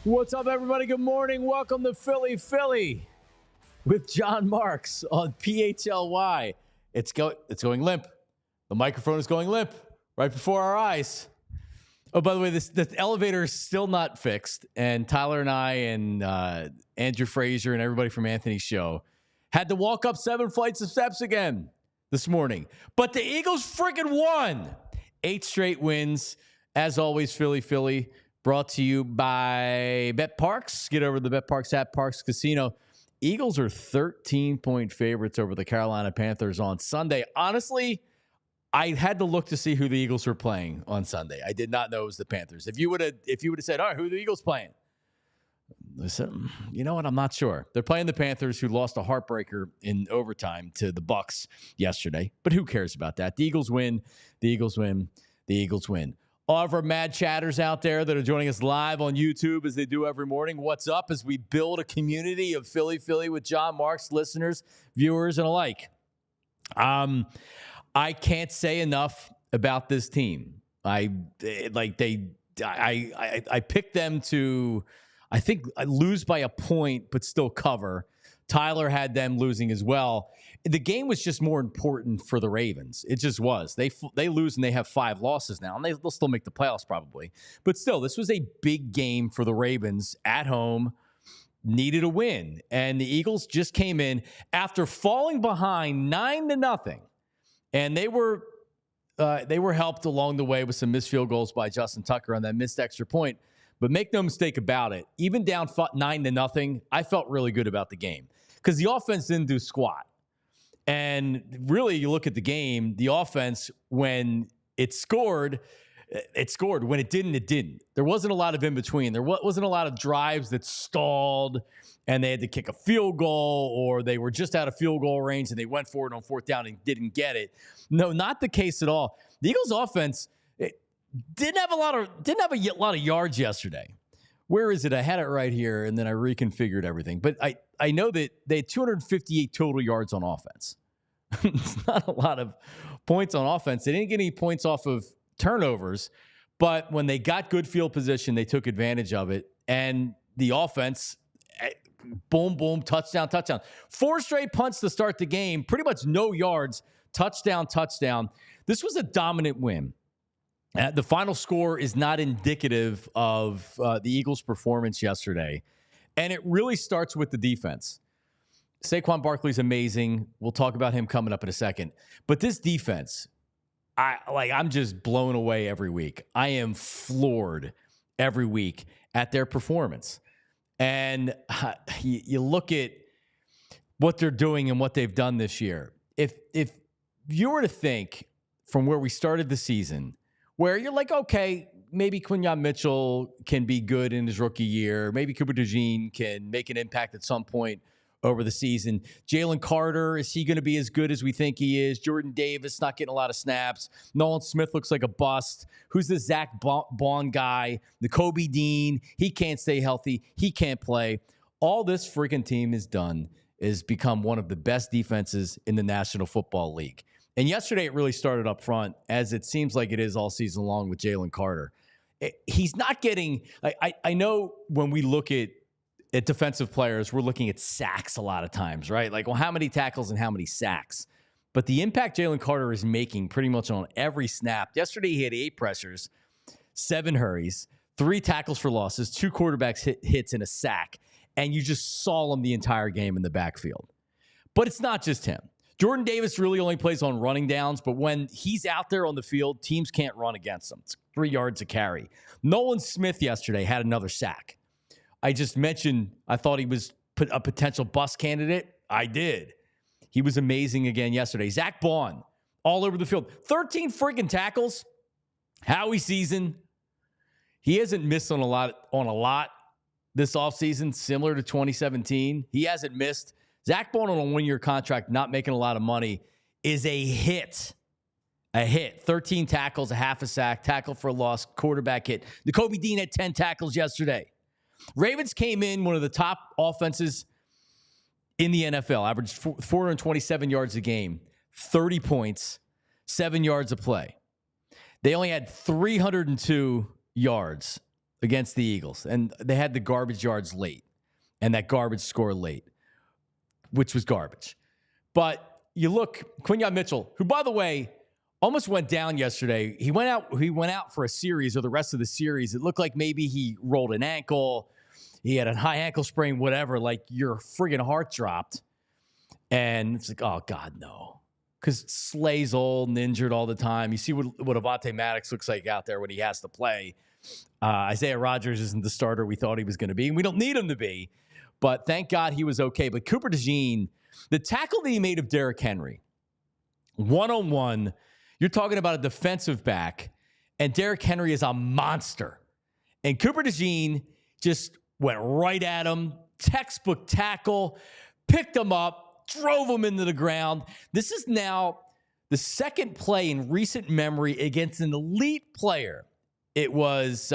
What's up, everybody? Good morning. Welcome to Philly with Jon Marks on PHLY. It's going limp. The microphone is going limp right before our eyes. Oh, by the way, the elevator is still not fixed, and Tyler and I and Andrew Frazier and everybody from Anthony's show had to walk up 7 flights of steps again this morning. But the Eagles freaking won. 8 straight wins. As always, Philly. Brought to you by Bet Parks. Get over to the Bet Parks at Parks Casino. Eagles are 13-point favorites over the Carolina Panthers on Sunday. Honestly, I had to look to see who the Eagles were playing on Sunday. I did not know it was the Panthers. If you would have said, all right, who are the Eagles playing? I said, you know what? I'm not sure. They're playing the Panthers, who lost a heartbreaker in overtime to the Bucks yesterday. But who cares about that? The Eagles win. The Eagles win. The Eagles win. All of our mad chatters out there that are joining us live on YouTube as they do every morning, what's up as we build a community of Philly with Jon Marks, listeners, viewers, and alike. I can't say enough about this team. I picked them to, I think, lose by a point but still cover. Tyler had them losing as well. The game was just more important for the Ravens. It just was. They lose and they have 5 losses now, and they'll still make the playoffs probably. But still, this was a big game for the Ravens at home. Needed a win, and the Eagles just came in after falling behind 9-0, and they were helped along the way with some missed field goals by Justin Tucker on that missed extra point. But make no mistake about it, even down 9-0, I felt really good about the game because the offense didn't do squat. And really, you look at the game, the offense, when it scored. When it didn't, it didn't. There wasn't a lot of in between. There wasn't a lot of drives that stalled and they had to kick a field goal, or they were just out of field goal range and they went for it on 4th down and didn't get it. No, not the case at all. The Eagles offense didn't have a lot of yards yesterday. Where is it? I had it right here, and then I reconfigured everything. But I know that they had 258 total yards on offense. It's not a lot of points on offense. They didn't get any points off of turnovers, but when they got good field position, they took advantage of it. And the offense, boom, touchdown. 4 straight punts to start the game, pretty much no yards, touchdown. This was a dominant win. The final score is not indicative of the Eagles' performance yesterday. And it really starts with the defense. Saquon Barkley's amazing. We'll talk about him coming up in a second. But this defense, I'm just blown away every week. I am floored every week at their performance. And you look at what they're doing and what they've done this year. If you were to think from where we started the season, where you're like, okay, maybe Quinyon Mitchell can be good in his rookie year. Maybe Cooper DeJean can make an impact at some point over the season. Jalen Carter, is he going to be as good as we think he is? Jordan Davis, not getting a lot of snaps. Nolan Smith looks like a bust. Who's the Zack Baun guy? The Kobe Dean, he can't stay healthy. He can't play. All this freaking team has done is become one of the best defenses in the National Football League. And yesterday it really started up front, as it seems like it is all season long with Jalen Carter. He's not getting – I know when we look at defensive players, we're looking at sacks a lot of times, right? Like, well, how many tackles and how many sacks? But the impact Jalen Carter is making pretty much on every snap. Yesterday he had 8 pressures, 7 hurries, 3 tackles for losses, 2 quarterbacks hits, and a sack. And you just saw him the entire game in the backfield. But it's not just him. Jordan Davis really only plays on running downs, but when he's out there on the field, teams can't run against him. It's 3 yards a carry. Nolan Smith yesterday had another sack. I just mentioned I thought he was a potential bust candidate. I did. He was amazing again yesterday. Zack Baun, all over the field. 13 freaking tackles. Howie season. He hasn't missed on a lot this offseason, similar to 2017. He hasn't missed. Zack Baun on a 1-year contract, not making a lot of money, is a hit. A hit. 13 tackles, a half a sack, tackle for a loss, quarterback hit. The Kobe Dean had 10 tackles yesterday. Ravens came in one of the top offenses in the NFL, averaged 427 yards a game, 30 points, 7 yards a play. They only had 302 yards against the Eagles, and they had the garbage yards late and that garbage score late, which was garbage. But you look, Quinyon Mitchell, who, by the way, almost went down yesterday. He went out for a series or the rest of the series. It looked like maybe he rolled an ankle. He had a high ankle sprain, whatever. Like your friggin' heart dropped. And it's like, oh, God, no. Because Slay's old and injured all the time. You see what Avonte Maddox looks like out there when he has to play. Isaiah Rodgers isn't the starter we thought he was going to be, and we don't need him to be. But thank God he was okay. But Cooper DeJean, the tackle that he made of Derrick Henry, one-on-one, you're talking about a defensive back, and Derrick Henry is a monster. And Cooper DeJean just went right at him, textbook tackle, picked him up, drove him into the ground. This is now the second play in recent memory against an elite player. It was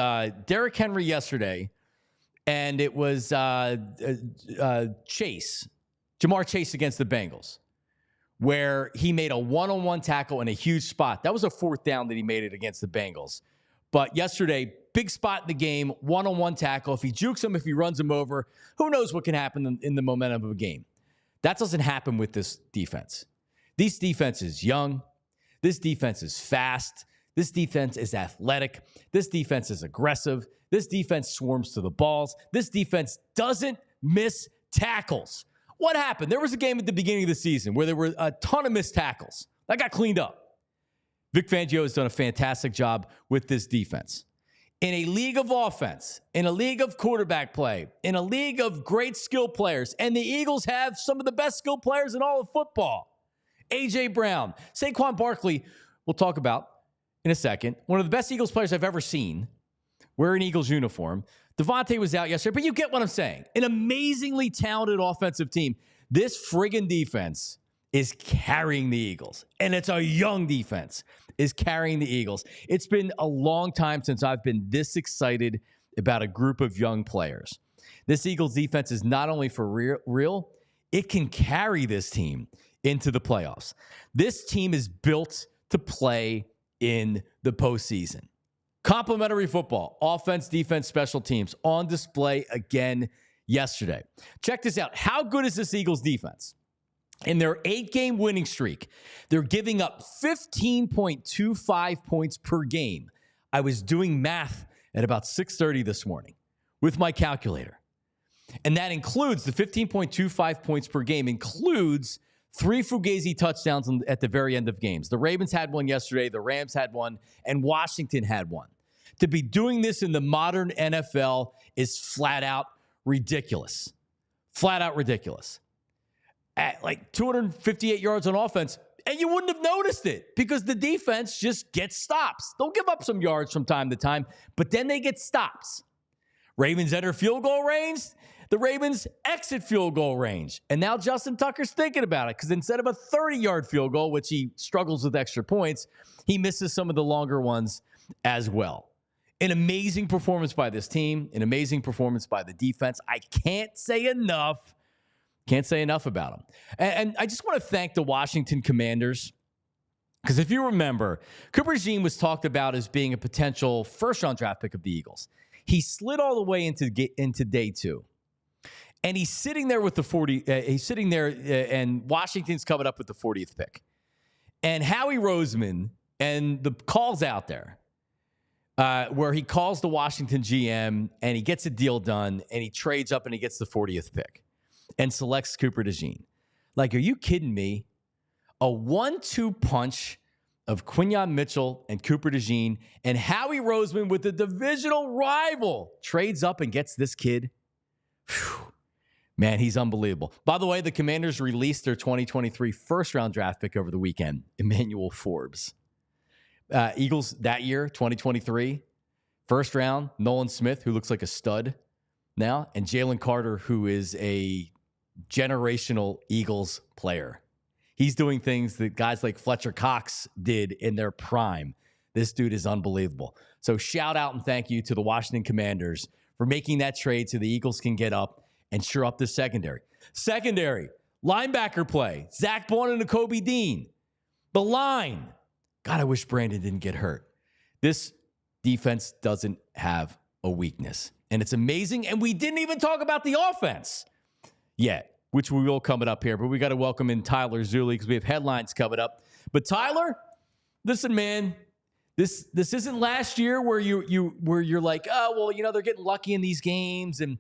Derrick Henry yesterday, and it was Jamar Chase against the Bengals, where he made a one-on-one tackle in a huge spot. That was a fourth down that he made it against the Bengals. But yesterday, big spot in the game, one-on-one tackle. If he jukes him, if he runs him over, who knows what can happen in the momentum of a game. That doesn't happen with this defense. This defense is young. This defense is fast. This defense is athletic. This defense is aggressive. This defense swarms to the balls. This defense doesn't miss tackles. What happened? There was a game at the beginning of the season where there were a ton of missed tackles. That got cleaned up. Vic Fangio has done a fantastic job with this defense. In a league of offense, in a league of quarterback play, in a league of great skill players, and the Eagles have some of the best skill players in all of football. A.J. Brown, Saquon Barkley, we'll talk about in a second. One of the best Eagles players I've ever seen wearing Eagles uniform. Devontae was out yesterday, but you get what I'm saying. An amazingly talented offensive team. This friggin' defense is carrying the Eagles, and it's a young defense, is carrying the Eagles. It's been a long time since I've been this excited about a group of young players. This Eagles defense is not only for real, it can carry this team into the playoffs. This team is built to play in the postseason. Complementary football, offense, defense, special teams on display again yesterday. Check this out. How good is this Eagles defense? In their 8-game winning streak, they're giving up 15.25 points per game. I was doing math at about 6:30 this morning with my calculator. And that includes the 15.25 points per game, includes 3 Fugazi touchdowns at the very end of games. The Ravens had one yesterday, the Rams had one, and Washington had one. To be doing this in the modern NFL is flat out ridiculous. Flat out ridiculous. At like 258 yards on offense, and you wouldn't have noticed it because the defense just gets stops. They'll give up some yards from time to time, but then they get stops. Ravens enter field goal range. The Ravens exit field goal range. And now Justin Tucker's thinking about it because instead of a 30-yard field goal, which he struggles with extra points, he misses some of the longer ones as well. An amazing performance by this team, an amazing performance by the defense. I can't say enough about them. And I just want to thank the Washington Commanders because if you remember, Cooper DeJean was talked about as being a potential first-round draft pick of the Eagles. He slid all the way into day 2. And he's sitting there with the 40. He's sitting there, and Washington's coming up with the 40th pick. And Howie Roseman and the calls out there where he calls the Washington GM and he gets a deal done and he trades up and he gets the 40th pick and selects Cooper DeJean. Like, are you kidding me? A 1-2 punch of Quinyon Mitchell and Cooper DeJean, and Howie Roseman with the divisional rival trades up and gets this kid. Whew. Man, he's unbelievable. By the way, the Commanders released their 2023 first-round draft pick over the weekend, Emmanuel Forbes. Eagles that year, 2023, first round, Nolan Smith, who looks like a stud now, and Jalen Carter, who is a generational Eagles player. He's doing things that guys like Fletcher Cox did in their prime. This dude is unbelievable. So shout out and thank you to the Washington Commanders for making that trade so the Eagles can get up and shore up the secondary. Secondary, linebacker play, Zack Baun and Nakobe Dean. The line. God, I wish Brandon didn't get hurt. This defense doesn't have a weakness. And it's amazing. And we didn't even talk about the offense yet, which we will coming up here. But we got to welcome in Tyler Zulli because we have headlines coming up. But Tyler, listen, man, this isn't last year where you're like, oh, well, you know, they're getting lucky in these games, and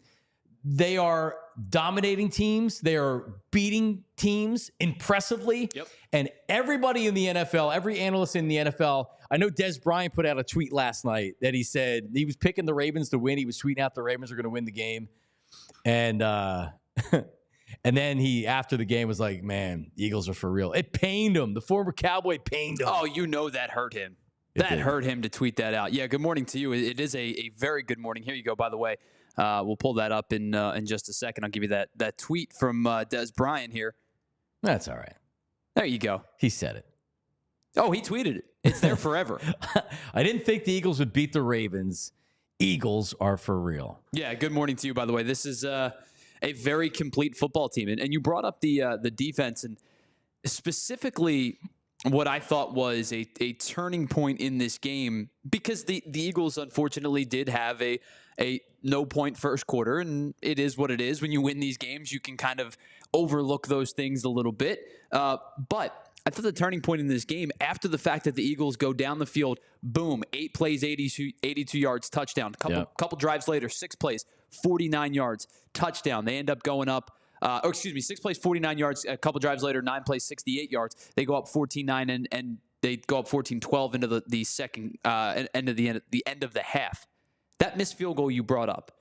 they are dominating teams. They are beating teams impressively. Yep. And everybody in the NFL, every analyst in the NFL, I know Des Bryant put out a tweet last night that he said he was picking the Ravens to win. He was tweeting out the Ravens were going to win the game. And and then he, after the game, was like, man, the Eagles are for real. It pained him. The former Cowboy pained him. Oh, you know that hurt him. That hurt him to tweet that out. Yeah, good morning to you. It is a very good morning. Here you go, by the way. We'll pull that up in just a second. I'll give you that tweet from Des Bryant here. That's all right. There you go. He said it. Oh, he tweeted it. It's there forever. I didn't think the Eagles would beat the Ravens. Eagles are for real. Yeah, good morning to you, by the way. This is a very complete football team. And you brought up the defense, and specifically what I thought was a turning point in this game, because the Eagles unfortunately did have a no-point first quarter, and it is what it is. When you win these games, you can kind of overlook those things a little bit. But I thought the turning point in this game, after the fact that the Eagles go down the field, boom, 8 plays, 82 yards, touchdown. Couple drives later, 6 plays, 49 yards, touchdown. They end up going up. 6 plays, 49 yards. A couple drives later, 9 plays, 68 yards. They go up 14-9, and they go up 14-12 into the second end of the end of the half. That missed field goal you brought up.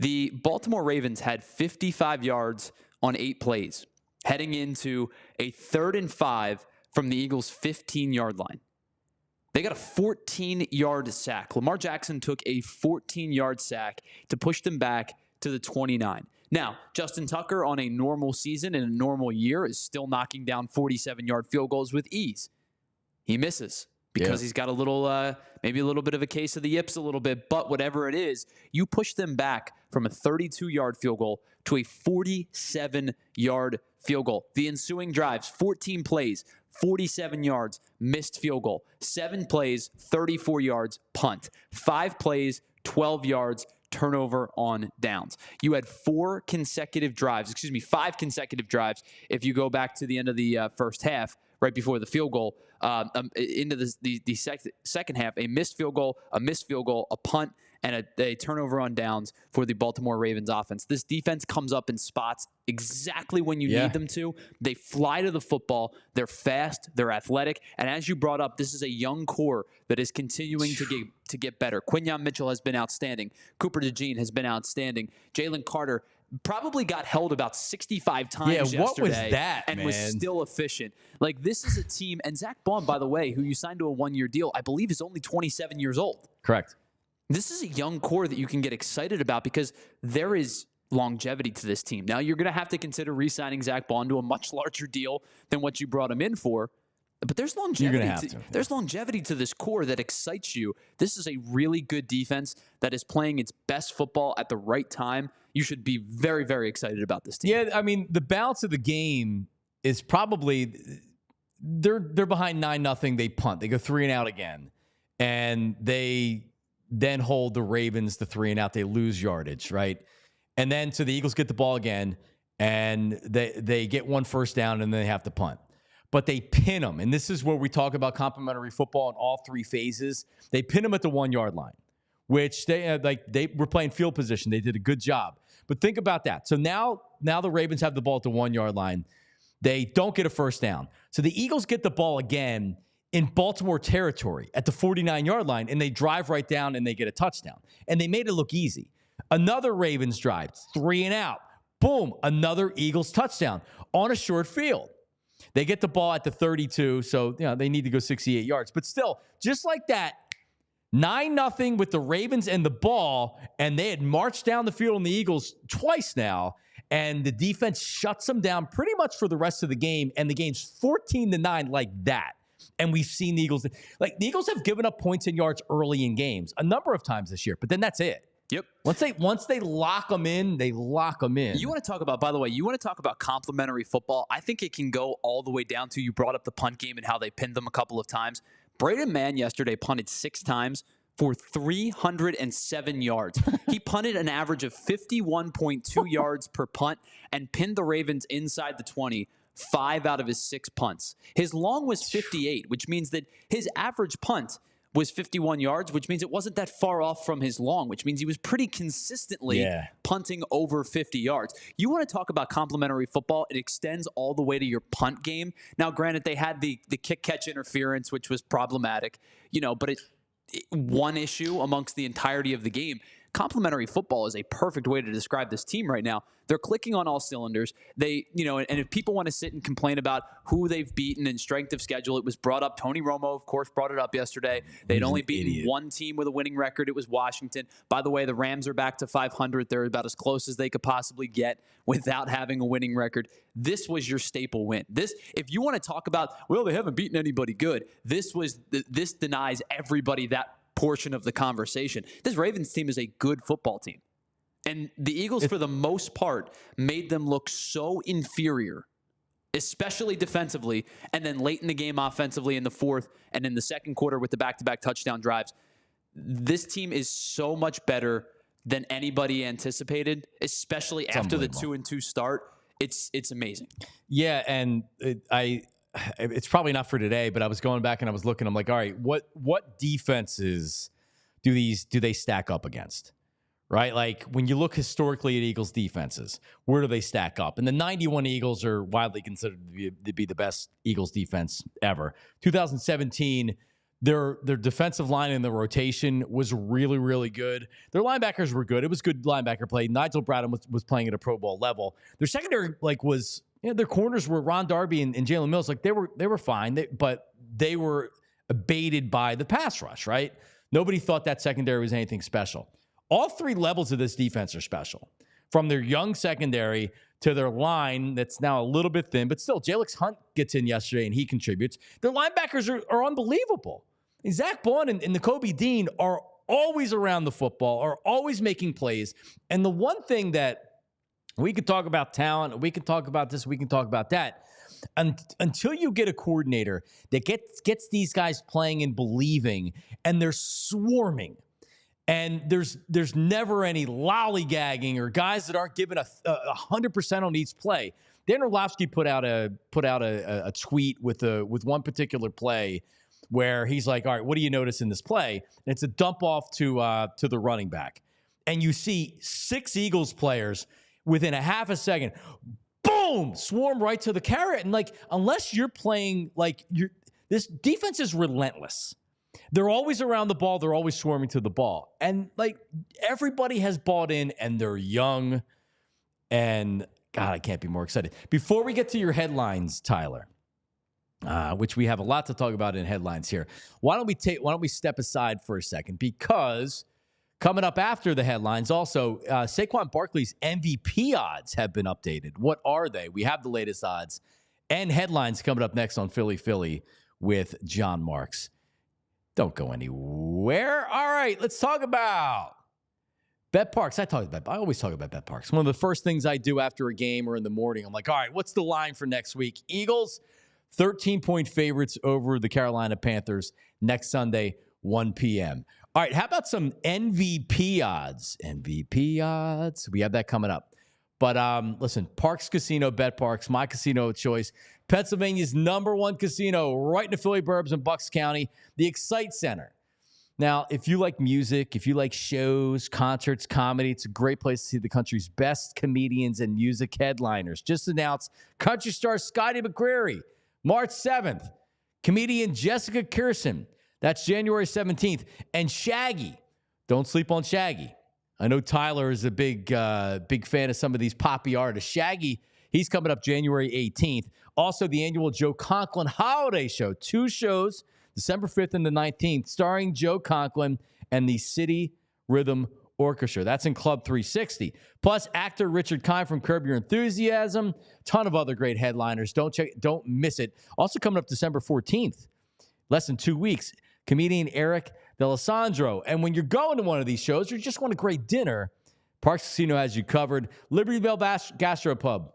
The Baltimore Ravens had 55 yards on 8 plays, heading into a 3rd and 5 from the Eagles' 15-yard line. They got a 14-yard sack. Lamar Jackson took a 14-yard sack to push them back to the 29. Now, Justin Tucker on a normal season in a normal year is still knocking down 47-yard field goals with ease. He misses because he's got a little, maybe a little bit of a case of the yips a little bit, but whatever it is, you push them back from a 32-yard field goal to a 47-yard field goal. The ensuing drives, 14 plays, 47 yards, missed field goal. 7 plays, 34 yards, punt. 5 plays, 12 yards, turnover on downs. You had 5 consecutive drives if you go back to the end of the first half, right before the field goal, into the second half, a missed field goal, a punt, and a turnover on downs for the Baltimore Ravens offense. This defense comes up in spots exactly when you need them to. They fly to the football. They're fast. They're athletic. And as you brought up, this is a young core that is continuing to get better. Quinyon Mitchell has been outstanding. Cooper DeJean has been outstanding. Jalen Carter probably got held about 65 times yesterday. What was that, and man? was still efficient. Like, this is a team, and Zack Baun, by the way, who you signed to a 1-year deal, I believe is only 27 years old. Correct. This is a young core that you can get excited about because there is longevity to this team. Now, you're going to have to consider re-signing Zack Baun to a much larger deal than what you brought him in for. But there's longevity. There's longevity to this core that excites you. This is a really good defense that is playing its best football at the right time. You should be very, very excited about this team. Yeah, I mean, the balance of the game is probably they're behind 9-0. They punt. They go 3 and out again, and they then hold the Ravens to 3 and out. They lose yardage, right? And then so the Eagles get the ball again, and they get 1 first down, and then they have to punt. But they pin them, and this is where we talk about complementary football in all 3 phases. They pin them at the 1-yard line, which they were playing field position. They did a good job. But think about that. So now the Ravens have the ball at the 1-yard line. They don't get a first down. So the Eagles get the ball again in Baltimore territory at the 49-yard line, and they drive right down and they get a touchdown. And they made it look easy. Another Ravens drive, 3 and out. Boom, another Eagles touchdown on a short field. They get the ball at the 32, so they need to go 68 yards. But still, just like that, 9-0 with the Ravens and the ball, and they had marched down the field on the Eagles twice now, and the defense shuts them down pretty much for the rest of the game, and the game's 14-9 like that. And we've seen the Eagles. The Eagles have given up points and yards early in games a number of times this year, but then that's it. Yep. Once they lock them in, they lock them in. You want to talk about, by the way, complementary football. I think it can go all the way down to, you brought up the punt game and how they pinned them a couple of times. Braden Mann yesterday punted 6 times for 307 yards. He punted an average of 51.2 yards per punt and pinned the Ravens inside the 20 5 out of his 6 punts. His long was 58, which means that his average punt was 51 yards, which means it wasn't that far off from his long, which means he was pretty consistently punting over 50 yards. You want to talk about complementary football? It extends all the way to your punt game. Now, granted, they had the kick-catch interference, which was problematic, but it one issue amongst the entirety of the game. Complementary football is a perfect way to describe this team right now. They're clicking on all cylinders. They, and if people want to sit and complain about who they've beaten and strength of schedule, it was brought up. Tony Romo, of course, brought it up yesterday. They'd only beaten one team with a winning record. It was Washington. By the way, the Rams are back to 500. They're about as close as they could possibly get without having a winning record. This was your staple win. This, if you want to talk about, well, they haven't beaten anybody good, this denies everybody that portion of the conversation. This Ravens team is a good football team. And the Eagles, for the most part, made them look so inferior, especially defensively, and then late in the game offensively in the fourth and in the second quarter with the back-to-back touchdown drives. This team is so much better than anybody anticipated, especially after the 2-2 start. It's amazing. Yeah, and it's probably not for today, but I was going back and I was looking. I'm like, all right, what defenses do they stack up against? Right? Like when you look historically at Eagles defenses, where do they stack up? And the 91 Eagles are widely considered to be the best Eagles defense ever. 2017, their defensive line in the rotation was really, really good. Their linebackers were good. It was good linebacker play. Nigel Bradham was playing at a Pro Bowl level. Their secondary was, their corners were Ron Darby and Jalen Mills. Like they were fine, but they were abated by the pass rush, right? Nobody thought that secondary was anything special. All three levels of this defense are special, from their young secondary to their line that's now a little bit thin, but still, Jalix Hunt gets in yesterday and he contributes. Their linebackers are unbelievable. And Zack Baun and Nakobe Dean are always around the football, are always making plays. And the one thing that we could talk about talent, we can talk about this, we can talk about that, until you get a coordinator that gets these guys playing and believing, and they're swarming. And there's never any lollygagging or guys that aren't giving 100% on each play. Dan Orlovsky put out a tweet with one particular play where he's like, all right, what do you notice in this play? And it's a dump off to the running back. And you see 6 Eagles players within a half a second, boom, swarm right to the carrot. And unless you're playing this defense is relentless. They're always around the ball. They're always swarming to the ball. And everybody has bought in, and they're young. And God, I can't be more excited. Before we get to your headlines, Tyler, which we have a lot to talk about in headlines here, why don't we step aside for a second? Because coming up after the headlines, also Saquon Barkley's MVP odds have been updated. What are they? We have the latest odds and headlines coming up next on Philly with Jon Marks. Don't go anywhere. All right, let's talk about Bet Parks. I always talk about Bet Parks. One of the first things I do after a game or in the morning, I'm like, all right, what's the line for next week? Eagles, 13-point favorites over the Carolina Panthers next Sunday, 1 p.m. All right, how about some MVP odds? MVP odds. We have that coming up. But listen, Parks Casino, Bet Parks, my casino of choice. Pennsylvania's #1 casino right in the Philly burbs in Bucks County, the Excite Center. Now, if you like music, if you like shows, concerts, comedy, it's a great place to see the country's best comedians and music headliners. Just announced country star Scotty McCreery, March 7th. Comedian Jessica Kirson, that's January 17th. And Shaggy, don't sleep on Shaggy. I know Tyler is a big fan of some of these poppy artists. Shaggy, he's coming up January 18th. Also, the annual Joe Conklin Holiday Show. 2 shows, December 5th and the 19th, starring Joe Conklin and the City Rhythm Orchestra. That's in Club 360. Plus, actor Richard Kind from Curb Your Enthusiasm. Ton of other great headliners. Don't miss it. Also coming up December 14th, less than 2 weeks, comedian Eric D'Alessandro. And when you're going to one of these shows, or you just want a great dinner, Parks Casino has you covered. Libertyville Gastropub.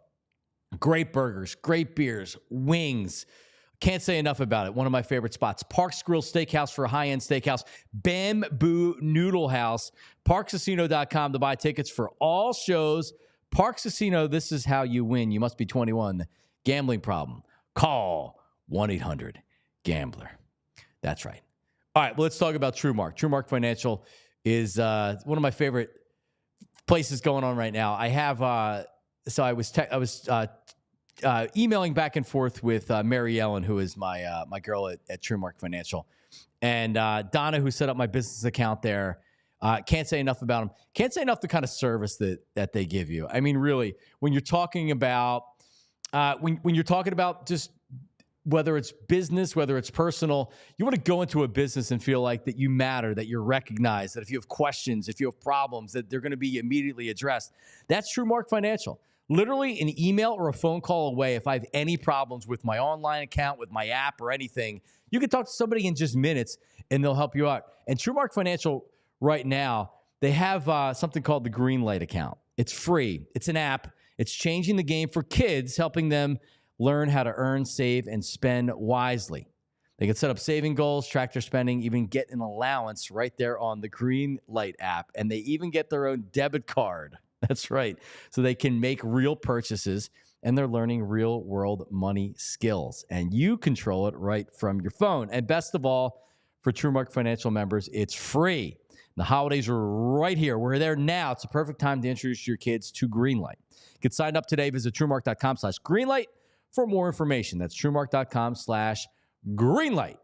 Great burgers, great beers, wings, Can't say enough about it. One of my favorite spots. Parks Grill Steakhouse for a high-end steakhouse. Bamboo Noodle House. ParksCasino.com to buy tickets for all shows. Parks Casino, this is how you win. You must be 21. Gambling problem. Call 1-800-GAMBLER. That's right. All right, well, let's talk about TrueMark. TrueMark Financial is one of my favorite places going on right now. I have so I was emailing back and forth with Mary Ellen, who is my girl at TrueMark Financial, and Donna, who set up my business account there. Can't say enough about them. Can't say enough the kind of service that they give you. I mean, really, when you're talking about when you're talking about just whether it's business, whether it's personal, you want to go into a business and feel like that you matter, that you're recognized, that if you have questions, if you have problems, that they're going to be immediately addressed. That's TrueMark Financial. Literally an email or a phone call away. If I have any problems with my online account, with my app or anything, you can talk to somebody in just minutes and they'll help you out. And TrueMark Financial right now, they have something called the Greenlight account. It's free. It's an app. It's changing the game for kids, helping them learn how to earn, save, and spend wisely. They can set up saving goals, track their spending, even get an allowance right there on the Greenlight app. And they even get their own debit card. That's right. So they can make real purchases, and they're learning real-world money skills. And you control it right from your phone. And best of all, for TrueMark Financial members, it's free. The holidays are right here. We're there now. It's the perfect time to introduce your kids to Greenlight. Get signed up today. Visit TrueMark.com/Greenlight for more information. That's TrueMark.com/Greenlight.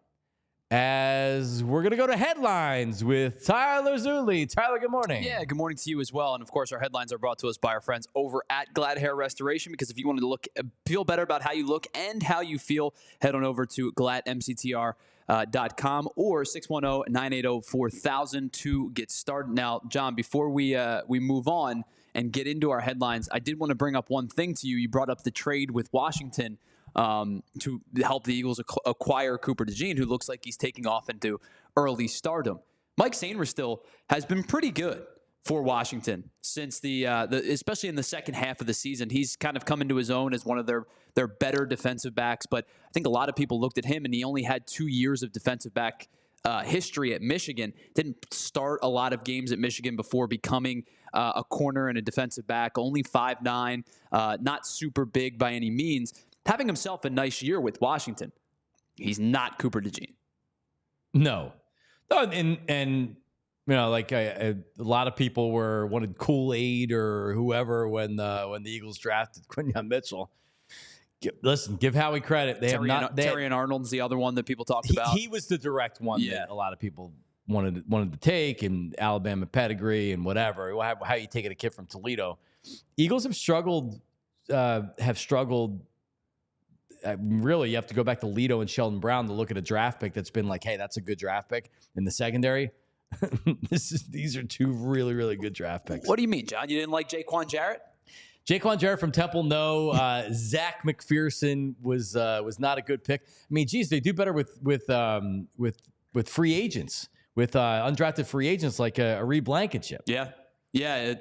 As we're going to go to headlines with Tyler Zulli. Tyler, good morning. Yeah, good morning to you as well. And of course, our headlines are brought to us by our friends over at Glad Hair Restoration, because if you want to feel better about how you look and how you feel, head on over to gladmctr.com or 610-980-4000 to get started. Now, John, before we move on and get into our headlines, I did want to bring up one thing to you. You brought up the trade with Washington to help the Eagles acquire Cooper DeJean, who looks like he's taking off into early stardom. Mike Sainristil has been pretty good for Washington since especially in the second half of the season. He's kind of come into his own as one of their better defensive backs, but I think a lot of people looked at him and he only had 2 years of defensive back history at Michigan. Didn't start a lot of games at Michigan before becoming a corner and a defensive back. Only 5'9", not super big by any means. Having himself a nice year with Washington. He's not Cooper DeJean. No, and you know, like a lot of people wanted Kool-Aid or whoever when the Eagles drafted Quinyon Mitchell. Give Howie credit. Terry and Arnold's the other one that people talked about. He was the direct one that a lot of people wanted to take, and Alabama pedigree and whatever. How you taking a kid from Toledo? Eagles have struggled. Really, you have to go back to Lito and Sheldon Brown to look at a draft pick that's been like, hey, that's a good draft pick in the secondary. These are two really, really good draft picks. What do you mean, John? You didn't like Jaquan Jarrett? Jaquan Jarrett from Temple, no. Zach McPherson was not a good pick. I mean, geez, they do better with free agents, with undrafted free agents like a Reed Blankenship. Yeah. Yeah,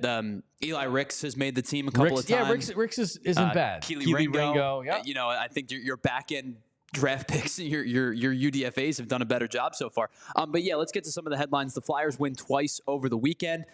Eli Ricks has made the team a couple of times. Yeah, Ricks isn't bad. Keely Ringo. Yeah. You know, I think your back end draft picks and your UDFAs have done a better job so far. But yeah, let's get to some of the headlines. The Flyers win twice over the weekend.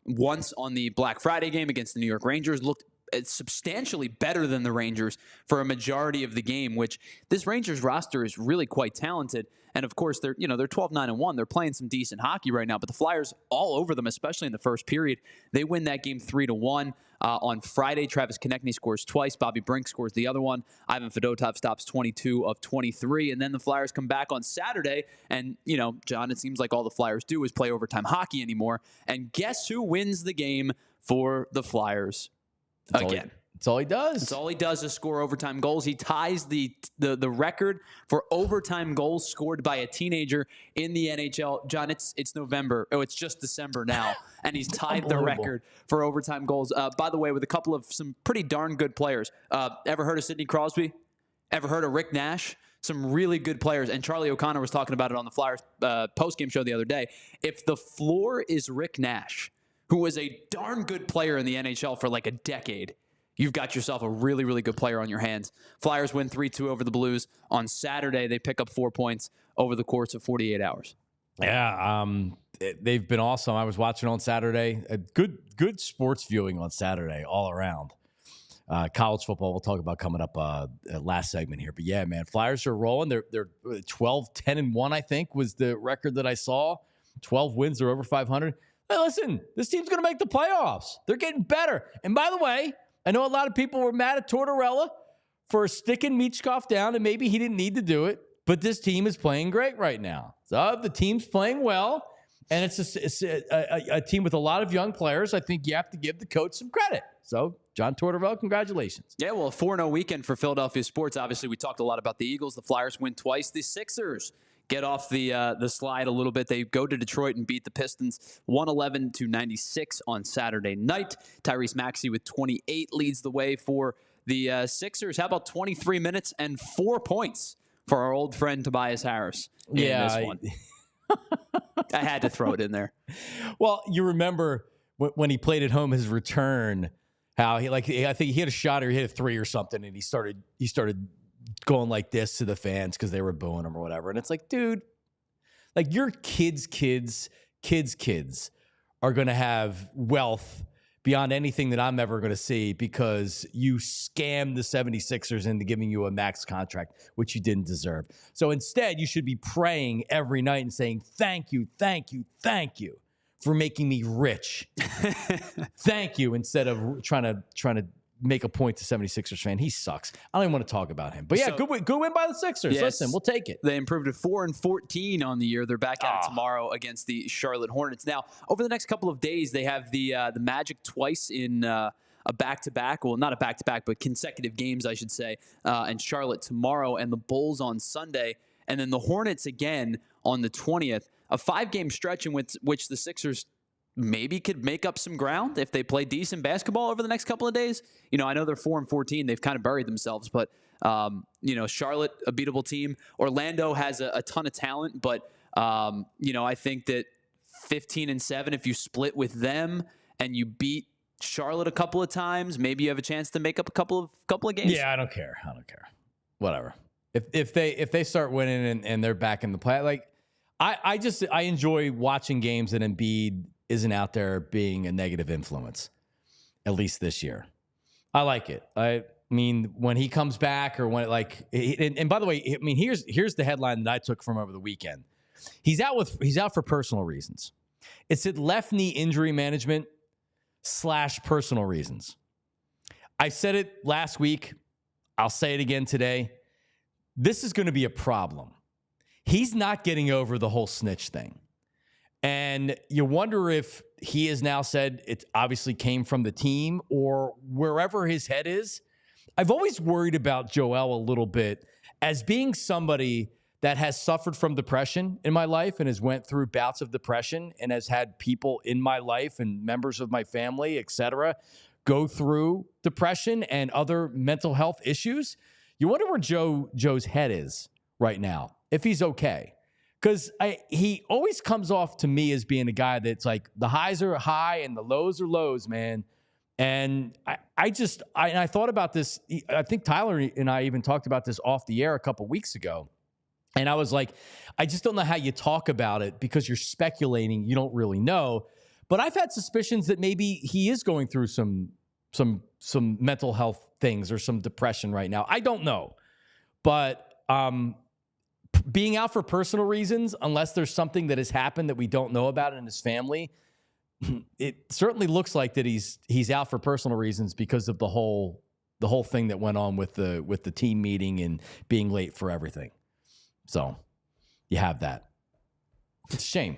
Once on the Black Friday game against the New York Rangers, looked substantially better than the Rangers for a majority of the game, which this Rangers roster is really quite talented. And of course, they're 12-9-1. They're playing some decent hockey right now, but the Flyers all over them, especially in the first period. They win that game 3-1. On Friday, Travis Konechny scores twice. Bobby Brink scores the other one. Ivan Fedotov stops 22 of 23. And then the Flyers come back on Saturday. And, John, it seems like all the Flyers do is play overtime hockey anymore. And guess who wins the game for the Flyers? Again. That's all he does. That's all he does is score overtime goals. He ties the record for overtime goals scored by a teenager in the NHL. John, it's November. Oh, it's just December now. And he's tied the record for overtime goals. By the way, with a couple of some pretty darn good players. Ever heard of Sidney Crosby? Ever heard of Rick Nash? Some really good players. And Charlie O'Connor was talking about it on the Flyers postgame show the other day. If the floor is Rick Nash, who was a darn good player in the NHL for like a decade, you've got yourself a really, really good player on your hands. Flyers win 3-2 over the Blues. On Saturday, they pick up 4 points over the course of 48 hours. Yeah, they've been awesome. I was watching on Saturday. Good sports viewing on Saturday all around. College football we'll talk about coming up last segment here. But yeah, man, Flyers are rolling. They're 12-10-1, I think, was the record that I saw. 12 wins, they're over 500. Hey, listen, this team's going to make the playoffs. They're getting better. And by the way, I know a lot of people were mad at Tortorella for sticking Michkov down, and maybe he didn't need to do it. But this team is playing great right now. So the team's playing well, and it's a team with a lot of young players. I think you have to give the coach some credit. So, John Tortorella, congratulations. Yeah, well, a 4-0 weekend for Philadelphia sports. Obviously, we talked a lot about the Eagles. The Flyers win twice. The Sixers get off the slide a little bit. They go to Detroit and beat the Pistons 111-96 on Saturday night. Tyrese Maxey with 28 leads the way for the Sixers. How about 23 minutes and 4 points for our old friend Tobias Harris in this one? I had to throw it in there. Well, you remember when he played at home, his return, how I think he hit a shot or he hit a three or something, and he started going like this to the fans because they were booing him or whatever. And it's like, dude, like your kids are going to have wealth beyond anything that I'm ever going to see because you scammed the 76ers into giving you a max contract, which you didn't deserve. So instead, you should be praying every night and saying, thank you for making me rich. Thank you, instead of trying to make a point to 76ers fan. He sucks. I don't even want to talk about him. But yeah, good win by the Sixers. Yes, listen, we'll take it. They improved to 4-14 on the year. They're back at it tomorrow against the Charlotte Hornets. Now, over the next couple of days, they have the Magic twice in a back-to-back. Well, not a back-to-back, but consecutive games, I should say. And Charlotte tomorrow and the Bulls on Sunday. And then the Hornets again on the 20th. A 5-game stretch in which the Sixers maybe could make up some ground if they play decent basketball over the next couple of days. You know, I know they're 4-14. They've kind of buried themselves, but, Charlotte, a beatable team. Orlando has a ton of talent, but, I think that 15-7, if you split with them and you beat Charlotte a couple of times, maybe you have a chance to make up a couple of games. Yeah, I don't care. Whatever. If they start winning and they're back in the play, like I enjoy watching games that Embiid isn't out there being a negative influence, at least this year. I like it. I mean, when he comes back or when and by the way, I mean, here's the headline that I took from over the weekend. He's out for personal reasons. It said left knee injury management / personal reasons. I said it last week. I'll say it again today. This is going to be a problem. He's not getting over the whole snitch thing. And you wonder if he has now said it obviously came from the team or wherever his head is. I've always worried about Joel a little bit as being somebody that has suffered from depression in my life and has went through bouts of depression and has had people in my life and members of my family, et cetera, go through depression and other mental health issues. You wonder where Joe's head is right now, if he's okay. Because he always comes off to me as being a guy that's like the highs are high and the lows are lows, man. And I thought about this. I think Tyler and I even talked about this off the air a couple weeks ago. And I was like, I just don't know how you talk about it because you're speculating. You don't really know. But I've had suspicions that maybe he is going through some mental health things or some depression right now. I don't know. But being out for personal reasons, unless there's something that has happened that we don't know about in his family, it certainly looks like that he's out for personal reasons because of the whole thing that went on with the team meeting and being late for everything. So you have that. It's a shame.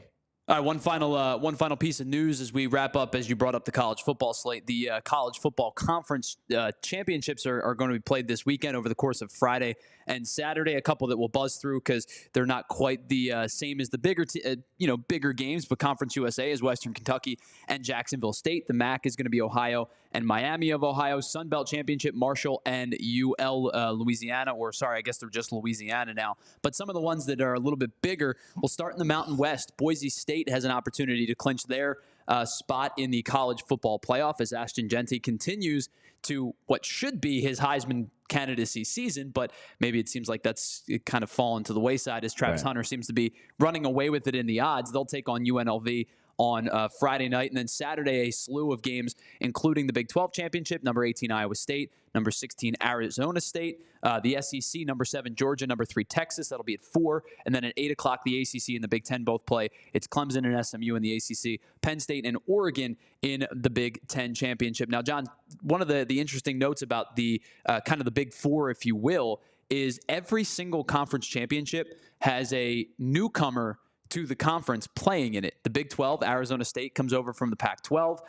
All right, one final piece of news as we wrap up, as you brought up the college football slate. The college football conference championships are going to be played this weekend over the course of Friday and Saturday. A couple that we'll buzz through because they're not quite the same as the bigger games, but Conference USA is Western Kentucky and Jacksonville State. The MAC is going to be Ohio and Miami of Ohio. Sun Belt Championship, Marshall and UL Louisiana, or sorry, I guess they're just Louisiana now. But some of the ones that are a little bit bigger will start in the Mountain West. Boise State has an opportunity to clinch their spot in the college football playoff as Ashton Genty continues to what should be his Heisman candidacy season, but maybe it seems like that's kind of fallen to the wayside as Travis Hunter seems to be running away with it in the odds. They'll take on UNLV on Friday night, and then Saturday a slew of games, including the Big 12 championship, number 18 Iowa State, number 16 Arizona State, the SEC, number 7 Georgia, number 3 Texas. That'll be at 4, and then at 8 o'clock the ACC and the Big 10 both play. It's Clemson and SMU in the ACC, Penn State and Oregon in the Big 10 championship. Now, John, one of the interesting notes about the kind of the Big 4, if you will, is every single conference championship has a newcomer to the conference playing in it. The Big 12, Arizona State comes over from the Pac-12.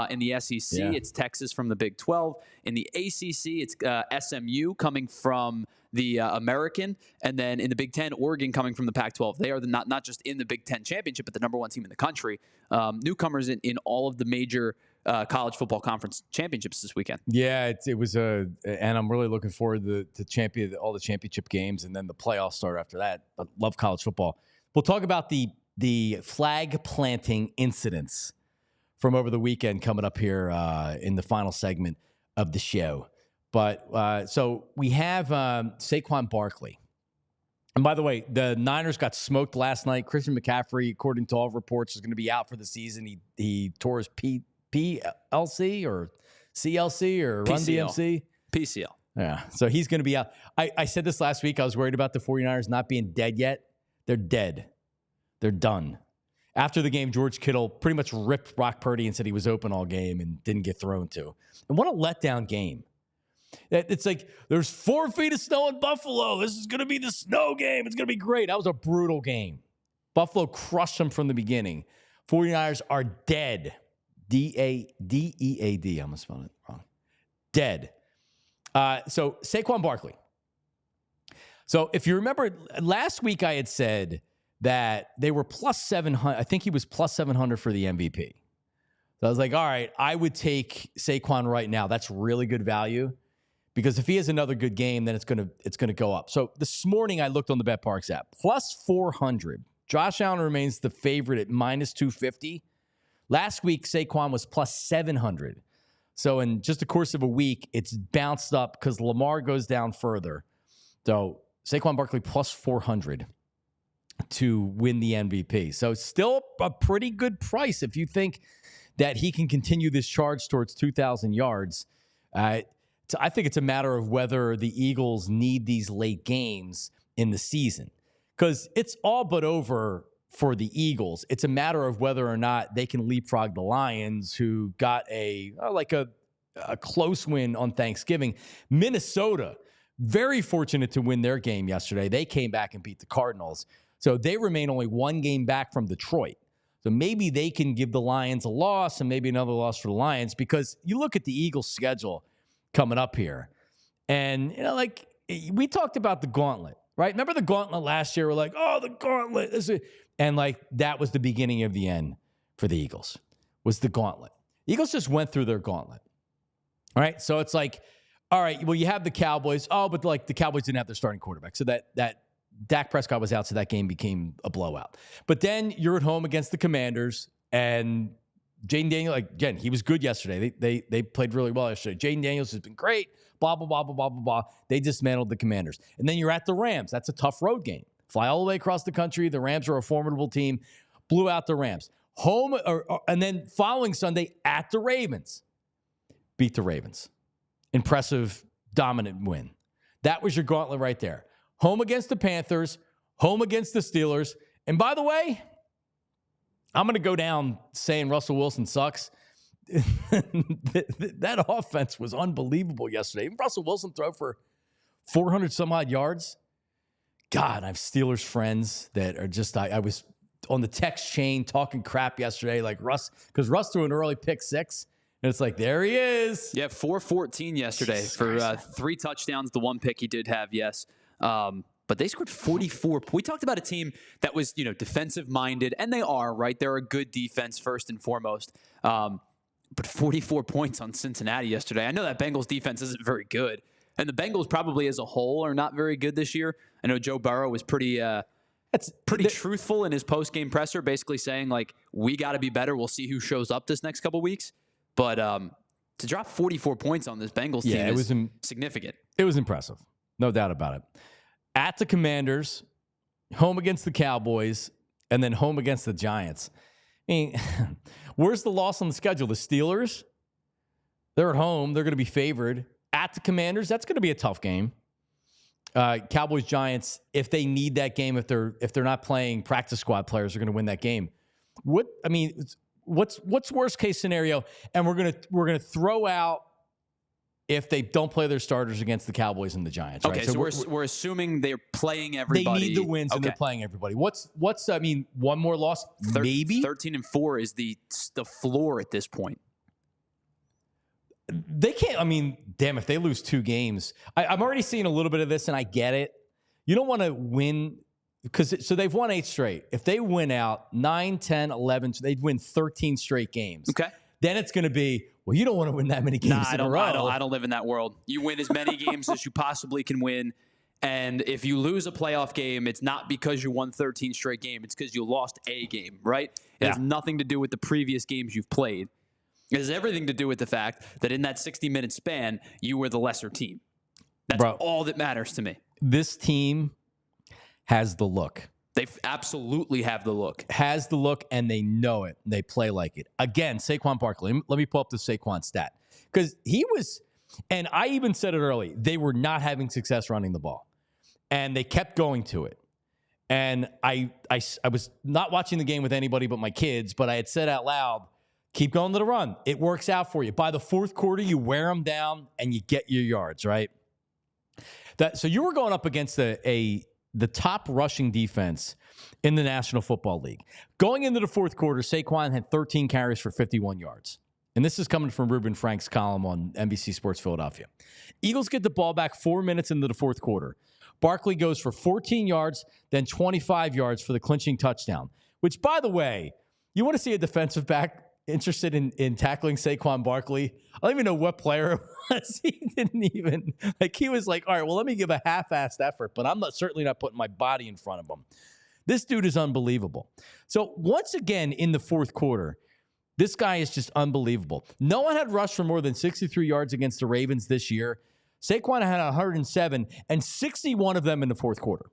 In the SEC, it's Texas from the Big 12. In the ACC, it's SMU coming from the American. And then in the Big 10, Oregon coming from the Pac-12. They are not just in the Big 10 championship, but the number 1 team in the country. Newcomers in all of the major college football conference championships this weekend. Yeah, it was and I'm really looking forward to all the championship games and then the playoffs start after that. I love college football. We'll talk about the flag planting incidents from over the weekend coming up here in the final segment of the show. But so we have Saquon Barkley. And by the way, the Niners got smoked last night. Christian McCaffrey, according to all reports, is going to be out for the season. He tore his PLC or CLC or Run DMC. PCL. Yeah, so he's going to be out. I said this last week. I was worried about the 49ers not being dead yet. They're dead. They're done. After the game, George Kittle pretty much ripped Brock Purdy and said he was open all game and didn't get thrown to. And what a letdown game. It's like, there's 4 feet of snow in Buffalo. This is going to be the snow game. It's going to be great. That was a brutal game. Buffalo crushed them from the beginning. 49ers are dead. D-A-D-E-A-D. I'm going to spell it wrong. Dead. So Saquon Barkley. So if you remember, last week I had said that they were plus 700. I think he was plus 700 for the MVP. So I was like, all right, I would take Saquon right now. That's really good value because if he has another good game, then it's gonna go up. So this morning I looked on the BetParks app, plus 400. Josh Allen remains the favorite at minus 250. Last week Saquon was plus 700. So in just the course of a week, it's bounced up because Lamar goes down further. So Saquon Barkley plus 400 to win the MVP. So still a pretty good price if you think that he can continue this charge towards 2,000 yards. I think it's a matter of whether the Eagles need these late games in the season because it's all but over for the Eagles. It's a matter of whether or not they can leapfrog the Lions, who got a close win on Thanksgiving. Minnesota, very fortunate to win their game yesterday. They came back and beat the Cardinals. So they remain only 1 game back from Detroit. So maybe they can give the Lions a loss and maybe another loss for the Lions because you look at the Eagles' schedule coming up here. And, like we talked about the gauntlet, right? Remember the gauntlet last year? We're like, oh, the gauntlet. And like that was the beginning of the end for the Eagles, was the gauntlet. The Eagles just went through their gauntlet. All right. So it's like, all right, well, you have the Cowboys. Oh, but like the Cowboys didn't have their starting quarterback. So that Dak Prescott was out, so that game became a blowout. But then you're at home against the Commanders, and Jaden Daniels, again, he was good yesterday. They played really well yesterday. Jaden Daniels has been great, blah, blah, blah, blah, blah, blah, blah. They dismantled the Commanders. And then you're at the Rams. That's a tough road game. Fly all the way across the country. The Rams are a formidable team. Blew out the Rams. Home, and then following Sunday at the Ravens. Beat the Ravens. Impressive, dominant win. That was your gauntlet right there. Home against the Panthers, home against the Steelers. And by the way, I'm going to go down saying Russell Wilson sucks. That offense was unbelievable yesterday. Even Russell Wilson threw for 400 some odd yards. God, I have Steelers friends that are just, I was on the text chain talking crap yesterday, like Russ, because Russ threw an early pick 6. And it's like, there he is. Yeah, 414 yesterday for 3 touchdowns. The 1 pick he did have, yes. But they scored 44. We talked about a team that was, defensive minded, and they are, right? They're a good defense first and foremost. But 44 points on Cincinnati yesterday. I know that Bengals defense isn't very good, and the Bengals probably as a whole are not very good this year. I know Joe Burrow was pretty That's pretty truthful in his post-game presser, basically saying, like, we got to be better. We'll see who shows up this next couple weeks. But to drop 44 points on this Bengals team is significant. It was impressive. No doubt about it. At the Commanders, home against the Cowboys, and then home against the Giants. I mean, where's the loss on the schedule? The Steelers? They're at home. They're going to be favored. At the Commanders, that's going to be a tough game. Cowboys, Giants, if they need that game, if they're not playing practice squad players, are going to win that game. What's worst case scenario? And we're gonna throw out if they don't play their starters against the Cowboys and the Giants. Okay, right? so we're assuming they're playing everybody. They need the wins and they're playing everybody. What's one more loss? Maybe 13-4 is the floor at this point. They can't. I mean, damn, if they lose 2 games, I'm already seeing a little bit of this, and I get it. You don't want to win so they've won 8 straight. If they win out 9, 10, 11, they'd win 13 straight games. Okay. Then it's going to be, well, you don't want to win that many games in a row. I don't live in that world. You win as many games as you possibly can win. And if you lose a playoff game, it's not because you won 13 straight games. It's because you lost a game, right? It has nothing to do with the previous games you've played. It has everything to do with the fact that in that 60-minute span, you were the lesser team. That's all that matters to me. This team has the look. They absolutely have the look. Has the look, and they know it. They play like it. Again, Saquon Barkley. Let me pull up the Saquon stat. Because he was, and I even said it early, they were not having success running the ball. And they kept going to it. And I was not watching the game with anybody but my kids, but I had said out loud, keep going to the run. It works out for you. By the fourth quarter, you wear them down and you get your yards, right? So you were going up against the top rushing defense in the National Football League. Going into the fourth quarter, Saquon had 13 carries for 51 yards. And this is coming from Ruben Frank's column on NBC Sports Philadelphia. Eagles get the ball back 4 minutes into the fourth quarter. Barkley goes for 14 yards, then 25 yards for the clinching touchdown, which, by the way, you want to see a defensive back interested in tackling Saquon Barkley? I don't even know what player it was. He didn't even, he was like, all right, well, let me give a half-assed effort, but I'm certainly not putting my body in front of him. This dude is unbelievable. So once again in the fourth quarter, this guy is just unbelievable. No one had rushed for more than 63 yards against the Ravens this year. Saquon had 107, and 61 of them in the fourth quarter.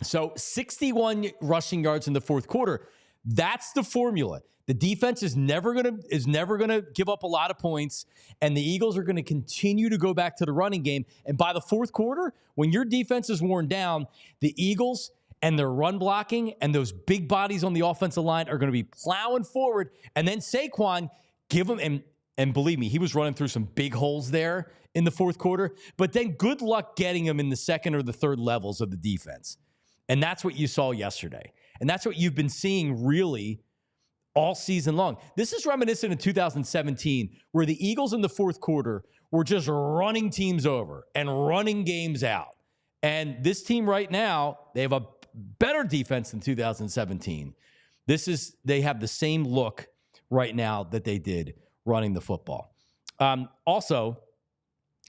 So 61 rushing yards in the fourth quarter. That's the formula. The defense is never gonna give up a lot of points, and the Eagles are going to continue to go back to the running game. And by the fourth quarter, when your defense is worn down, the Eagles and their run blocking and those big bodies on the offensive line are going to be plowing forward. And then Saquon, give them, and believe me, he was running through some big holes there in the fourth quarter. But then good luck getting him in the second or the third levels of the defense. And that's what you saw yesterday. And that's what you've been seeing really all season long. This is reminiscent of 2017, where the Eagles in the fourth quarter were just running teams over and running games out. And this team right now, they have a better defense than 2017. They have the same look right now that they did running the football. Also,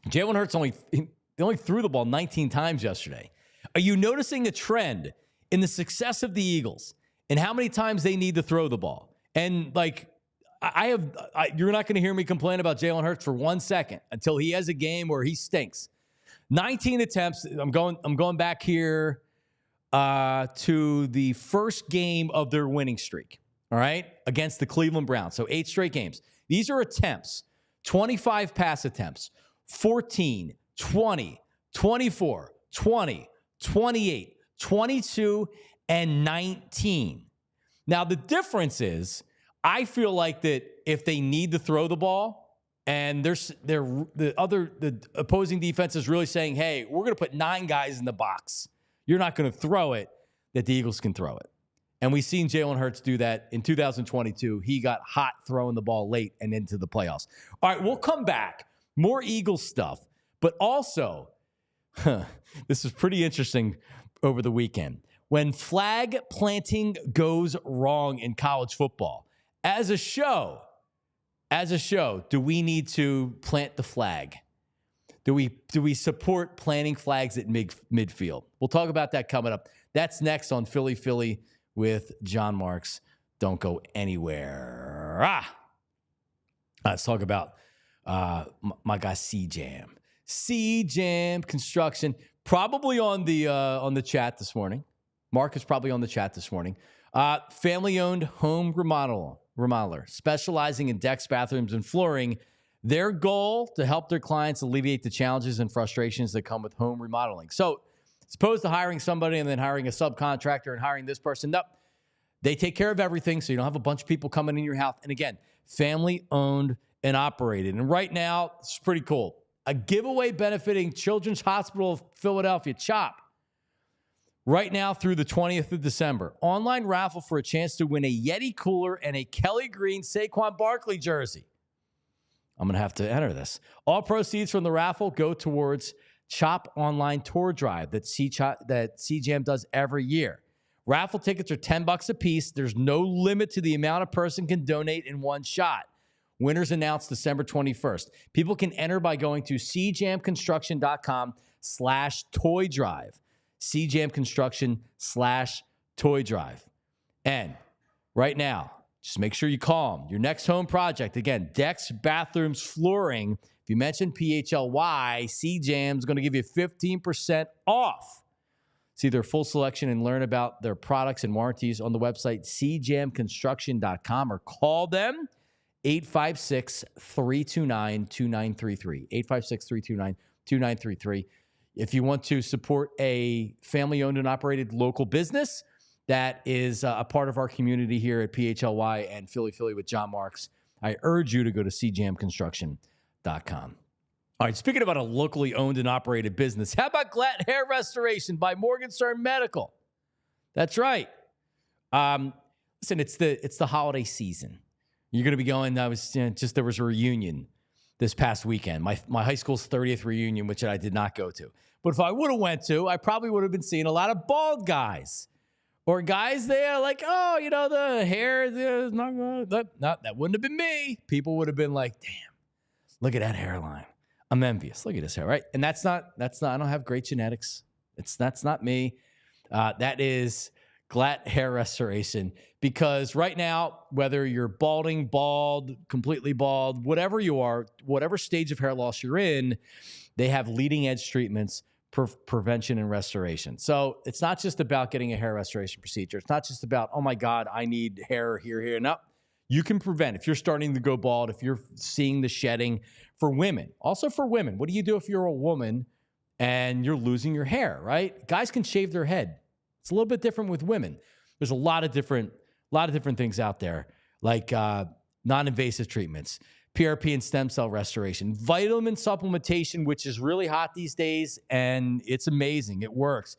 Jalen Hurts only threw the ball 19 times yesterday. Are you noticing a trend in the success of the Eagles and how many times they need to throw the ball? And you're not going to hear me complain about Jalen Hurts for 1 second until he has a game where he stinks. 19 attempts. I'm going back here to the first game of their winning streak. All right, against the Cleveland Browns. So 8 straight games. These are attempts. 25 pass attempts. 14, 20, 24, 20, 28, 22, and 19. Now, the difference is, I feel like that if they need to throw the ball and the opposing defense is really saying, hey, we're going to put 9 guys in the box, you're not going to throw it, that the Eagles can throw it. And we've seen Jalen Hurts do that in 2022. He got hot throwing the ball late and into the playoffs. All right, we'll come back. More Eagles stuff. But also, this is pretty interesting over the weekend. When flag planting goes wrong in college football, as a show, do we need to plant the flag? Do we support planting flags at midfield? We'll talk about that coming up. That's next on Philly with Jon Marks. Don't go anywhere. Let's talk about my guy C-Jam. C-Jam Construction, probably on the chat this morning. Mark is probably on the chat this morning. Family-owned home remodeler, specializing in decks, bathrooms, and flooring. Their goal to help their clients alleviate the challenges and frustrations that come with home remodeling. So, as opposed to hiring somebody and then hiring a subcontractor and hiring this person, nope. They take care of everything, so you don't have a bunch of people coming in your house. And again, family-owned and operated. And right now, it's pretty cool. A giveaway benefiting Children's Hospital of Philadelphia, CHOP. Right now through the 20th of December. Online raffle for a chance to win a Yeti cooler and a Kelly Green Saquon Barkley jersey. I'm going to have to enter this. All proceeds from the raffle go towards CHOP Online Tour Drive that C-Jam does every year. Raffle tickets are $10 a piece. There's no limit to the amount a person can donate in one shot. Winners announced December 21st. People can enter by going to cjamconstruction.com/toy drive. cjamconstruction/toy drive. And right now, just make sure you call them. Your next home project, again, decks, bathrooms, flooring. If you mention PHLY, C-Jam's going to give you 15% off. See their full selection and learn about their products and warranties on the website cjamconstruction.com or call them 856-329-2933. 856-329-2933. If you want to support a family-owned and operated local business that is a part of our community here at PHLY and Philly with Jon Marks, I urge you to go to cjamconstruction.com. All right, speaking about a locally owned and operated business, how about Glatt Hair Restoration by Morgenstern Medical? That's right. Listen, it's the holiday season. You're going to be going. There was a reunion this past weekend. My high school's 30th reunion, which I did not go to. But if I would have went to, I probably would have been seeing a lot of bald guys. Or guys there like, oh, the hair is not good. That wouldn't have been me. People would have been like, damn, look at that hairline. I'm envious. Look at his hair, right? And that's not, I don't have great genetics. That's not me. That is Glatt Hair Restoration. Because right now, whether you're balding, bald, completely bald, whatever you are, whatever stage of hair loss you're in, they have leading edge treatments, prevention and restoration. So it's not just about getting a hair restoration procedure. It's not just about, oh my God, I need hair here. No, you can prevent. If you're starting to go bald, if you're seeing the shedding for women, also for women, what do you do if you're a woman and you're losing your hair, right? Guys can shave their head. It's a little bit different with women. There's a lot of different things out there, like non-invasive treatments, PRP and stem cell restoration, vitamin supplementation, which is really hot these days, and it's amazing. It works.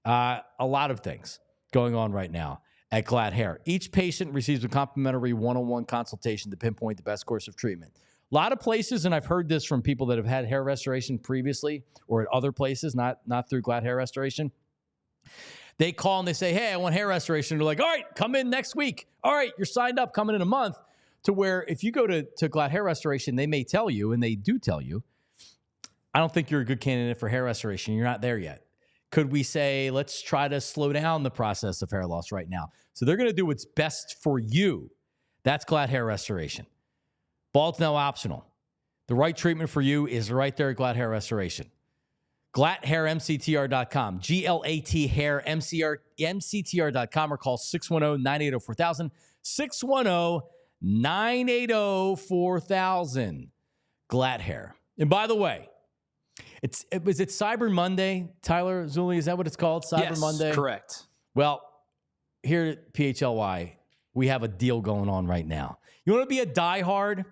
A lot of things going on right now at Glatt Hair. Each patient receives a complimentary one-on-one consultation to pinpoint the best course of treatment. A lot of places, and I've heard this from people that have had hair restoration previously or at other places, not through Glatt Hair Restoration. They call and they say, hey, I want hair restoration. They're like, all right, come in next week. All right, you're signed up, coming in a month. To where if you go to Glatt Hair Restoration, they may tell you, and they do tell you, I don't think you're a good candidate for hair restoration. You're not there yet. Could we say, let's try to slow down the process of hair loss right now? So they're going to do what's best for you. That's Glatt Hair Restoration. Bald's now optional. The right treatment for you is right there at Glatt Hair Restoration. GlattHairMCTR.com. GLAT Hair MCTR.com or call 610-980-4000. 610-980-4000. Glatt Hair. And by the way, was it Cyber Monday, Tyler Zulli? Is that what it's called? Cyber Monday? Yes, correct. Well, here at PHLY, we have a deal going on right now. You want to be a diehard?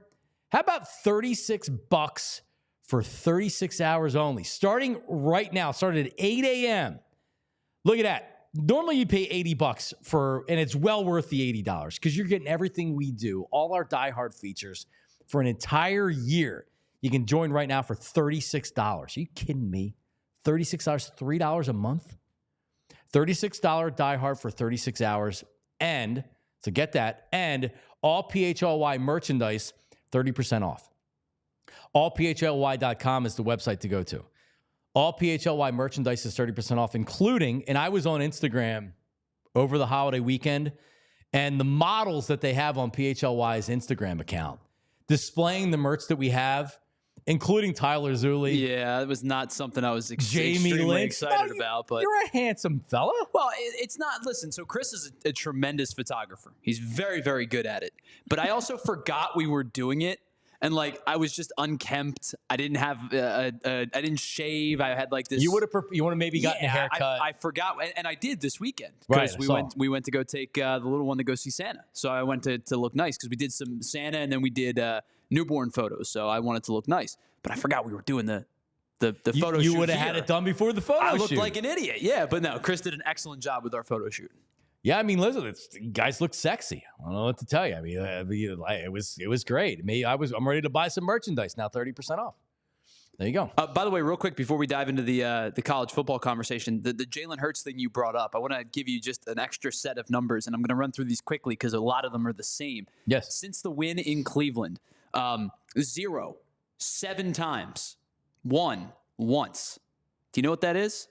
How about $36 for 36 hours only? Starting right now, started at 8 a.m. Look at that. Normally you pay $80 for, and it's well worth the $80 because you're getting everything we do, all our diehard features for an entire year. You can join right now for $36. Are you kidding me? $36, $3 a month? $36 diehard for 36 hours. And, so get that, and all PHLY merchandise, 30% off. Allphly.com is the website to go to. All PHLY merchandise is 30% off, including, and I was on Instagram over the holiday weekend, and the models that they have on PHLY's Instagram account, displaying the merch that we have, including Tyler Zulli. Yeah, it was not something I was Jamie extremely Lynch. excited about. But you're a handsome fella. Well, it's not. Listen, so Chris is a tremendous photographer. He's very, very good at it. But I also forgot we were doing it. And like I was just unkempt. I didn't have I didn't shave. I had like this. You would have maybe gotten a haircut. I forgot, and I did this weekend right, because we went to go take the little one to go see Santa. So I went to look nice because we did some Santa and then we did newborn photos. So I wanted to look nice, but I forgot we were doing the photo shoot. You would have had it done before the photo shoot. I looked like an idiot. Yeah, but no, Chris did an excellent job with our photo shoot. Yeah, I mean, listen, you guys look sexy. I don't know what to tell you. I mean, it was great. I'm ready to buy some merchandise now, 30% off. There you go. By the way, real quick before we dive into the college football conversation, the Jalen Hurts thing you brought up, I want to give you just an extra set of numbers, and I'm going to run through these quickly because a lot of them are the same. Yes. Since the win in Cleveland, 0, 7 times, 1 once. Do you know what that is?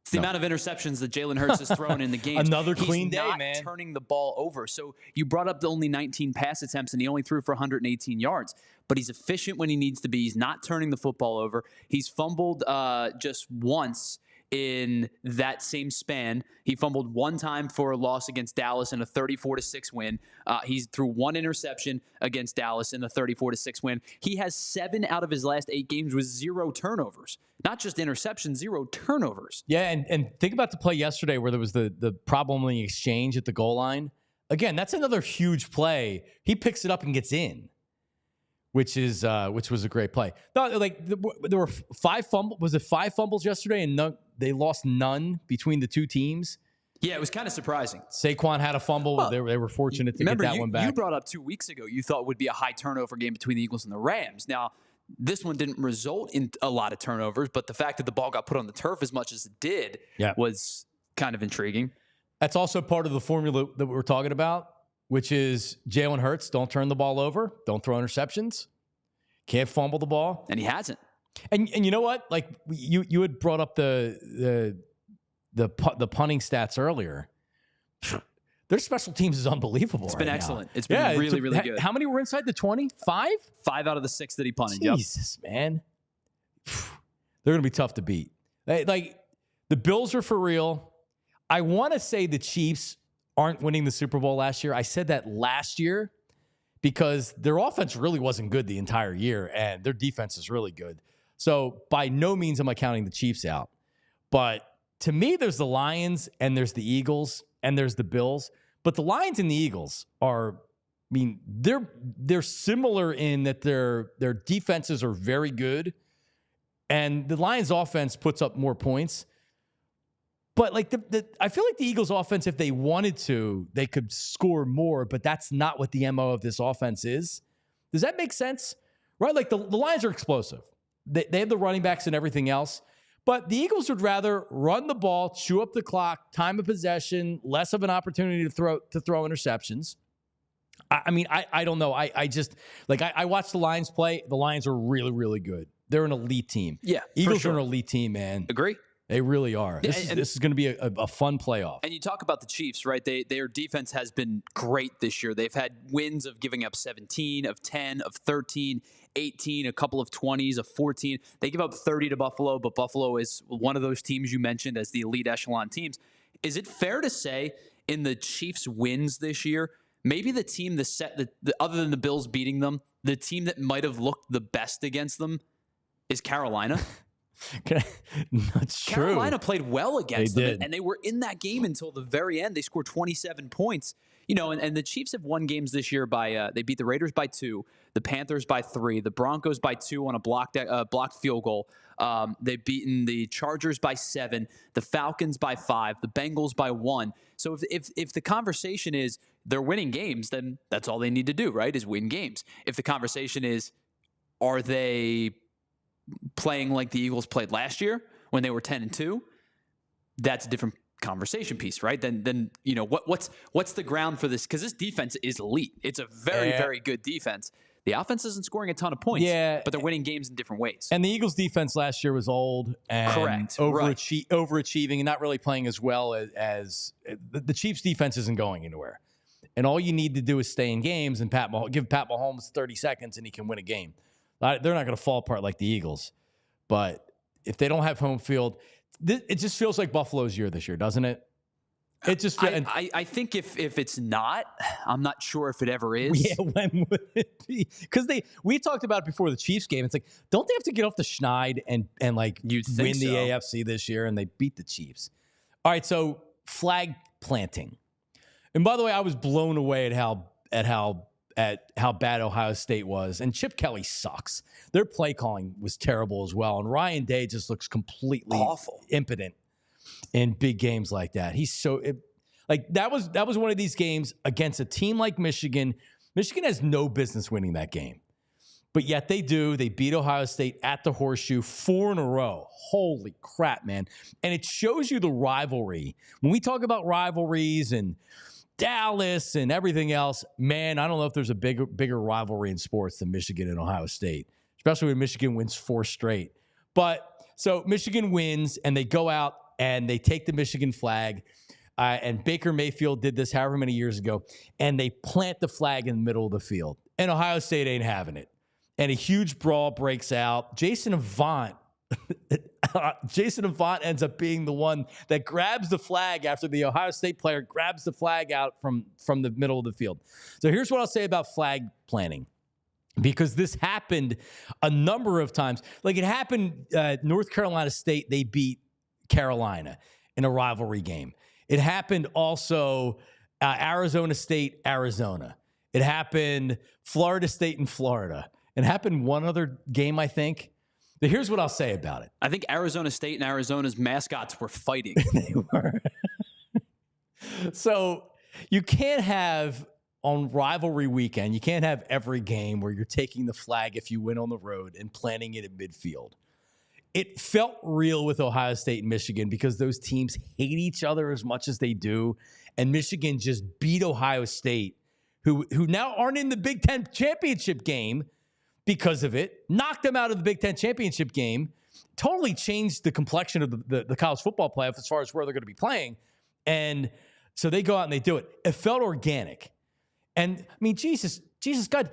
It's the amount of interceptions that Jalen Hurts has thrown in the game. Another clean day, man. He's not turning the ball over. So you brought up the only 19 pass attempts, and he only threw for 118 yards. But he's efficient when he needs to be. He's not turning the football over. He's fumbled just once in that same span. He fumbled 1 time for a loss against Dallas in a 34-6 win. He's threw 1 interception against Dallas in the 34-6 win. He has 7 out of his last 8 games with 0 turnovers. Not just interceptions, 0 turnovers. Yeah, and think about the play yesterday where there was the problem in the exchange at the goal line. Again, that's another huge play. He picks it up and gets in, which was a great play. No, like there were 5 fumbles. Was it 5 fumbles yesterday, and they lost none between the two teams? Yeah, it was kind of surprising. Saquon had a fumble. Well, they were fortunate to get that one back. You brought up 2 weeks ago you thought would be a high turnover game between the Eagles and the Rams. Now, this one didn't result in a lot of turnovers, but the fact that the ball got put on the turf as much as it did was kind of intriguing. That's also part of the formula that we're talking about, which is Jalen Hurts, don't turn the ball over, don't throw interceptions, can't fumble the ball. And he hasn't. And you know what? Like you had brought up the punting stats earlier. Their special teams is unbelievable. It's been excellent. It's been really good. How many were inside the 20? 5? 5 out of the 6 that he punted. Jesus, man. They're going to be tough to beat. Like, the Bills are for real. I want to say the Chiefs aren't winning the Super Bowl last year. I said that last year because their offense really wasn't good the entire year, and their defense is really good. So by no means am I counting the Chiefs out. But to me, there's the Lions, and there's the Eagles, and there's the Bills. But the Lions and the Eagles are, I mean, they're similar in that their defenses are very good, and the Lions offense puts up more points. But like I feel like the Eagles offense, if they wanted to, they could score more, but that's not what the MO of this offense is. Does that make sense? Right? Like the Lions are explosive. They have the running backs and everything else. But the Eagles would rather run the ball, chew up the clock, time of possession, less of an opportunity to throw interceptions. I mean, I don't know. I just like I watched the Lions play. The Lions are really, really good. They're an elite team. Yeah, Eagles are an elite team, man. Agree. They really are. This is going to be a fun playoff. And you talk about the Chiefs, right? Their defense has been great this year. They've had wins of giving up 17, of 10, of 13, 18, a couple of 20s, of 14. They give up 30 to Buffalo, but Buffalo is one of those teams you mentioned as the elite echelon teams. Is it fair to say in the Chiefs' wins this year, maybe the team other than the Bills beating them, the team that might have looked the best against them is Carolina? That's true. Carolina played well against them, and they were in that game until the very end. They scored 27 points. You know, and the Chiefs have won games this year by they beat the Raiders by 2, the Panthers by 3, the Broncos by 2 on a blocked field goal. They've beaten the Chargers by 7, the Falcons by 5, the Bengals by 1. So if the conversation is they're winning games, then that's all they need to do, right? Is win games. If the conversation is are they playing like the Eagles played last year when they were 10-2, that's a different conversation piece, right? Then you know what's the ground for this? Because this defense is elite. It's a very good defense. The offense isn't scoring a ton of points, but they're winning games in different ways. And the Eagles' defense last year was old and overachieving and not really playing as well as the Chiefs' defense isn't going anywhere. And all you need to do is stay in games and give Pat Mahomes 30 seconds and he can win a game. They're not going to fall apart like the Eagles. But if they don't have home field, it just feels like Buffalo's year this year, doesn't it? It just I think if it's not, I'm not sure if it ever is. Yeah, when would it be? Because we talked about it before the Chiefs game. It's like, don't they have to get off the schneid and like win the AFC this year? And they beat the Chiefs. All right, so flag planting. And by the way, I was blown away at how bad Ohio State was. And Chip Kelly sucks. Their play calling was terrible as well. And Ryan Day just looks completely awful, impotent in big games like that. He's so that was one of these games against a team like Michigan. Michigan has no business winning that game. But yet they do. They beat Ohio State at the Horseshoe 4 in a row. Holy crap, man. And it shows you the rivalry. When we talk about rivalries and Dallas and everything else, man, I don't know if there's a bigger rivalry in sports than Michigan and Ohio State, especially when Michigan wins 4 straight. But so Michigan wins, and they go out and they take the Michigan flag. And Baker Mayfield did this however many years ago, and they plant the flag in the middle of the field. And Ohio State ain't having it. And a huge brawl breaks out. Jason Avant ends up being the one that grabs the flag after the Ohio State player grabs the flag out from the middle of the field. So here's what I'll say about flag planting, because this happened a number of times. Like it happened, North Carolina State, they beat Carolina in a rivalry game. It happened also Arizona State, Arizona. It happened Florida State and Florida. It happened one other game, I think. But here's what I'll say about it. I think Arizona State and Arizona's mascots were fighting. They were. So you can't have, on rivalry weekend, you can't have every game where you're taking the flag if you win on the road and planting it at midfield. It felt real with Ohio State and Michigan because those teams hate each other as much as they do. And Michigan just beat Ohio State, who now aren't in the Big Ten championship game because of it, knocked them out of the Big Ten championship game, totally changed the complexion of the college football playoff as far as where they're going to be playing. And so they go out and they do it. It felt organic. And I mean, Jesus God,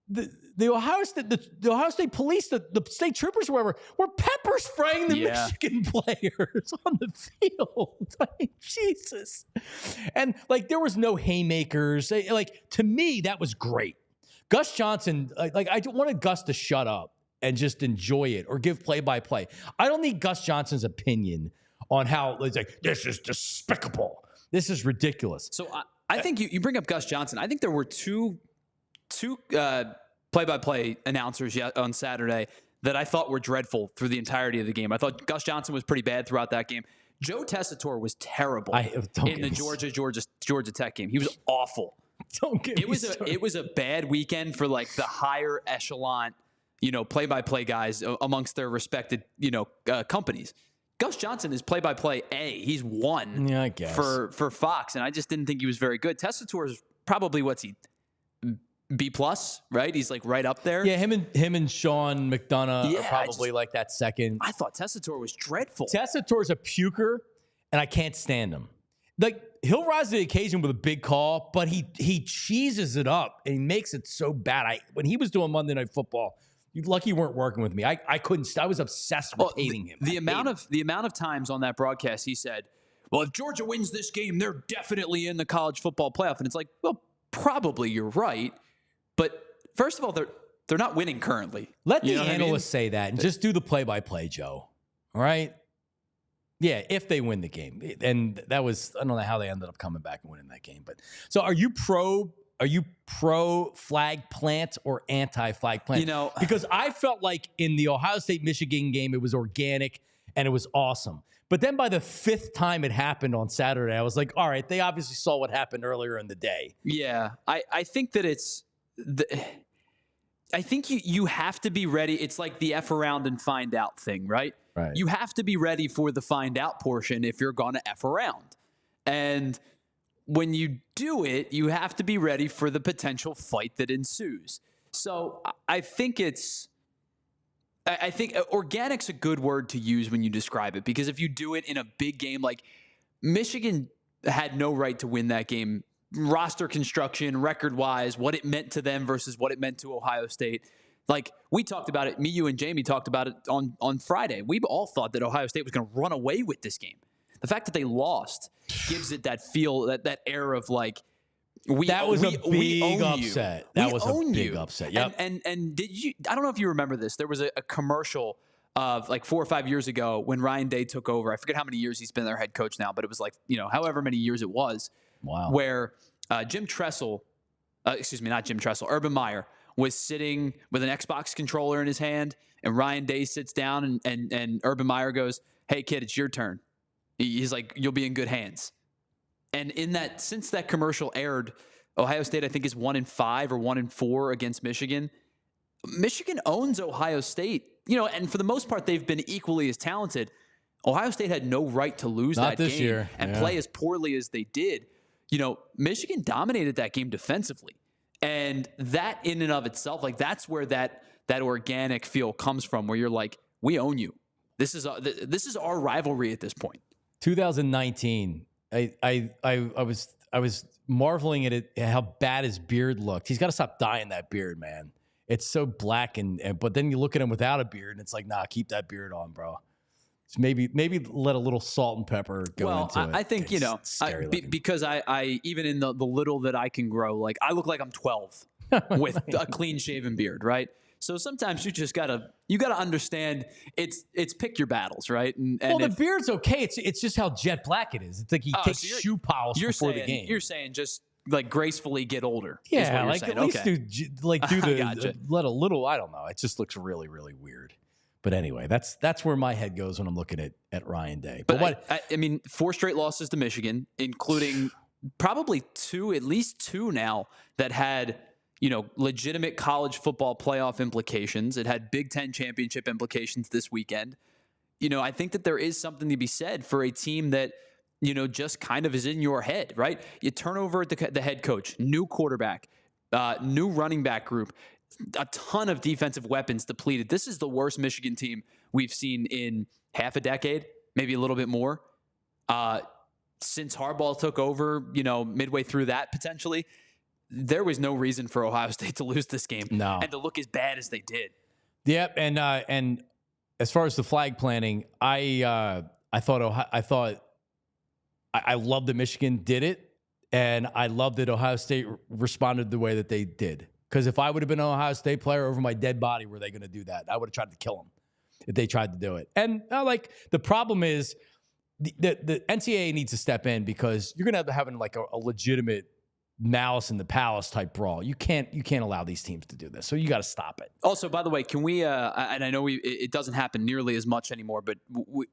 the Ohio State police, the state troopers, or whatever, were pepper spraying the Michigan players on the field. Like, Jesus. And like, there was no haymakers. Like, to me, that was great. Gus Johnson, like I wanted Gus to shut up and just enjoy it or give play-by-play. I don't need Gus Johnson's opinion on how it's like, this is despicable. This is ridiculous. So I think you bring up Gus Johnson. I think there were two play-by-play announcers on Saturday that I thought were dreadful through the entirety of the game. I thought Gus Johnson was pretty bad throughout that game. Joe Tessitore was terrible in the Georgia Tech game. He was awful. It was a bad weekend for like the higher echelon, play-by-play guys amongst their respected, companies. Gus Johnson is play-by-play A. He's one I guess. for Fox, and I just didn't think he was very good. Tessitore is probably B+, right? He's like right up there. Yeah, him and Sean McDonough are probably like that second. I thought Tessitore was dreadful. Tessitore's a puker, and I can't stand him. Like, he'll rise to the occasion with a big call, but he cheeses it up and he makes it so bad. When he was doing Monday Night Football, you're lucky you weren't working with me. I couldn't. I was obsessed with hating him. The amount of times on that broadcast he said, "Well, if Georgia wins this game, they're definitely in the college football playoff." And it's like, well, probably you're right, but first of all, they're not winning currently. Let the analysts say that and just do the play-by-play, Joe. All right. Yeah, if they win the game. And that was, I don't know how they ended up coming back and winning that game. But so are you pro flag plant or anti-flag plant? Because I felt like in the Ohio State-Michigan game, it was organic and it was awesome. But then by the 5th time it happened on Saturday, I was like, all right, they obviously saw what happened earlier in the day. Yeah, I think that I think you have to be ready. It's like the F around and find out thing, right? Right. You have to be ready for the find out portion if you're going to F around. And when you do it, you have to be ready for the potential fight that ensues. So I think I think organic's a good word to use when you describe it, because if you do it in a big game, like Michigan had no right to win that game, roster construction, record-wise, what it meant to them versus what it meant to Ohio State. Like, we talked about it, me, you, and Jamie talked about it on Friday. We all thought that Ohio State was going to run away with this game. The fact that they lost gives it that feel, that air of like, that was a big upset. That was a big upset. Yep. And did you? I don't know if you remember this. There was a commercial of like 4 or 5 years ago when Ryan Day took over. I forget how many years he's been their head coach now, but it was like, however many years it was. Wow. Where Jim Tressel, not Jim Tressel, Urban Meyer was sitting with an Xbox controller in his hand, and Ryan Day sits down, and Urban Meyer goes, "Hey kid, it's your turn." He's like, "You'll be in good hands." And since that commercial aired, Ohio State, I think, is 1-5 or 1-4 against Michigan. Michigan owns Ohio State, and for the most part, they've been equally as talented. Ohio State had no right to lose Not that this game year. and play as poorly as they did. Michigan dominated that game defensively. And that in and of itself, like, that's where that organic feel comes from, where you're like, we own you. This is our rivalry at this point. 2019. I was marveling at it, how bad his beard looked. He's got to stop dyeing that beard, man. It's so black, but then you look at him without a beard, and it's like, nah, keep that beard on, bro. So maybe let a little salt and pepper go into it. I think because I even in the little that I can grow, like, I look like I'm 12 with a clean shaven beard, right? So sometimes you just gotta understand it's pick your battles, right? And the beard's okay. It's just how jet black it is. It's like he takes shoe polish before the game. You're saying just like gracefully get older. Yeah, like at least do the gotcha. Let a little. I don't know. It just looks really, really weird. But anyway, that's where my head goes when I'm looking at Ryan Day. But I mean, 4 straight losses to Michigan, including probably at least two now that had legitimate college football playoff implications. It had Big Ten championship implications this weekend. I think that there is something to be said for a team that, just kind of is in your head, right? You turn over the head coach, new quarterback, new running back group, a ton of defensive weapons depleted. This is the worst Michigan team we've seen in half a decade, maybe a little bit more. Since Harbaugh took over, midway through that potentially, there was no reason for Ohio State to lose this game and to look as bad as they did. Yep, and as far as the flag planting, I loved that Michigan did it, and I loved that Ohio State responded the way that they did. Because if I would have been an Ohio State player over my dead body, were they going to do that? I would have tried to kill them if they tried to do it. And the problem is the NCAA needs to step in, because you're going to have to have like a legitimate malice in the palace type brawl. You can't allow these teams to do this. So you got to stop it. Also, by the way, can we? And I know it doesn't happen nearly as much anymore, but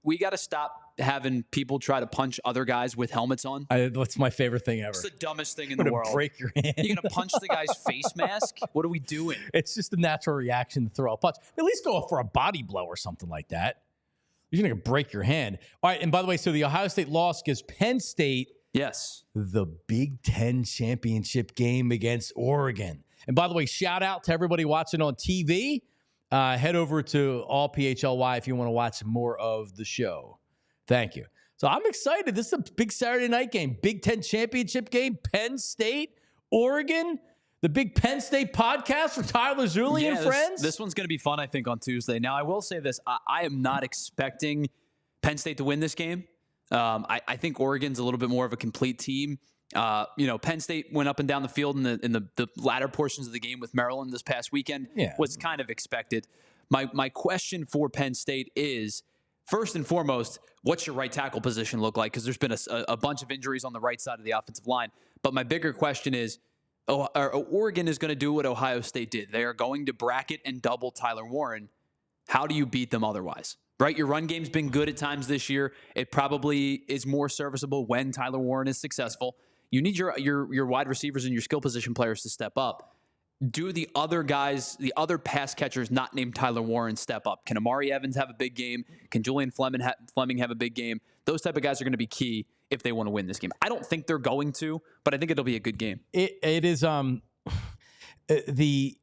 we got to stop having people try to punch other guys with helmets on. That's my favorite thing ever. It's the dumbest thing in the world. Break your hand. You're gonna punch the guy's face mask? What are we doing? It's just a natural reaction to throw a punch. At least go for a body blow or something like that. You're gonna break your hand. All right. And by the way, so the Ohio State loss gives Penn State the Big Ten championship game against Oregon. And by the way, shout out to everybody watching on TV. Head over to all PHLY if you want to watch more of the show. Thank you. So I'm excited. This is a big Saturday night game. Big Ten championship game. Penn State, Oregon. The big Penn State podcast for Tyler Zulli and friends. This one's going to be fun, I think, on Tuesday. Now, I will say this. I am not expecting Penn State to win this game. I think Oregon's a little bit more of a complete team. Penn State went up and down the field in the latter portions of the game with Maryland this past weekend. Was kind of expected. My question for Penn State is, first and foremost, what's your right tackle position look like? Because there's been a bunch of injuries on the right side of the offensive line. But my bigger question is, Oregon is going to do what Ohio State did. They are going to bracket and double Tyler Warren. How do you beat them otherwise? Right? Your run game's been good at times this year. It probably is more serviceable when Tyler Warren is successful. You need your wide receivers and your skill position players to step up. Do the other guys, the other pass catchers not named Tyler Warren, step up? Can Amari Evans have a big game? Can Julian Fleming have a big game? Those type of guys are going to be key if they want to win this game. I don't think they're going to, but I think it'll be a good game. It is the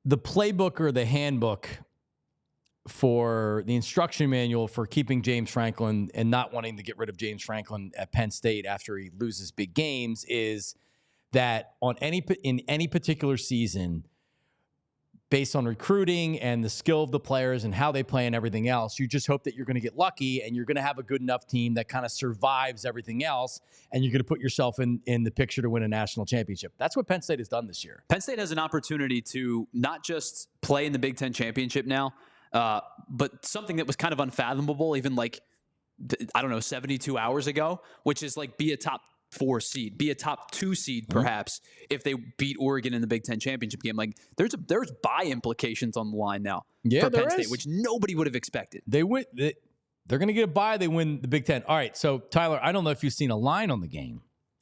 playbook or the handbook for the instruction manual for keeping James Franklin and not wanting to get rid of James Franklin at Penn State after he loses big games is that in any particular season, based on recruiting and the skill of the players and how they play and everything else, you just hope that you're going to get lucky and you're going to have a good enough team that kind of survives everything else, and you're going to put yourself in the picture to win a national championship. That's what Penn State has done this year. Penn State has an opportunity to not just play in the Big Ten championship now, but something that was kind of unfathomable even 72 hours ago, which is be a top 4 seed, be a top 2 seed perhaps if they beat Oregon in the Big Ten championship game. There's bye implications on the line now for Penn State, which nobody would have expected. They're going to get a bye. They win the Big Ten. All right. So Tyler, I don't know if you've seen a line on the game.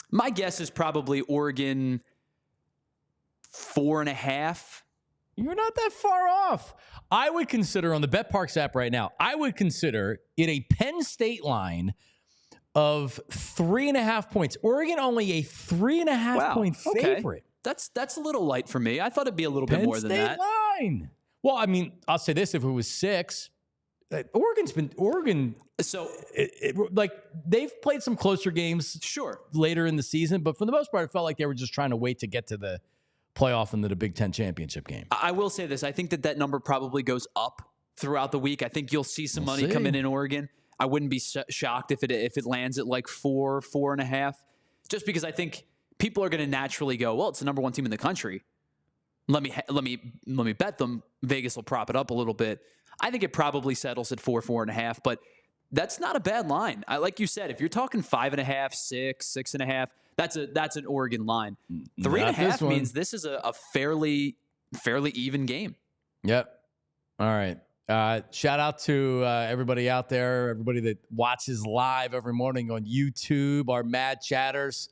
My guess is probably Oregon 4.5. You're not that far off. I would consider on the BetParks app right now, I would consider it a Penn State line of 3.5 points. Oregon only a 3.5 point favorite. That's a little light for me. I thought it'd be a little bit more than that. Penn State line. Well, I mean, I'll say this: if it was 6, Oregon. So they've played some closer games, later in the season, but for the most part, it felt like they were just trying to wait to get to the playoff into the Big Ten championship game. I will say this: I think that number probably goes up throughout the week. I think you'll see some money come in Oregon. I wouldn't be shocked if it lands at 4.5, just because I think people are going to naturally go, well, it's the number 1 team in the country. Let me bet them. Vegas will prop it up a little bit. I think it probably settles at 4.5, but that's not a bad line. Like you said, if you're talking 5.5, 6, 6.5, that's an Oregon line. 3.5 means this is a fairly even game. Yep. All right. Shout out to everybody out there, everybody that watches live every morning on YouTube, our mad chatters.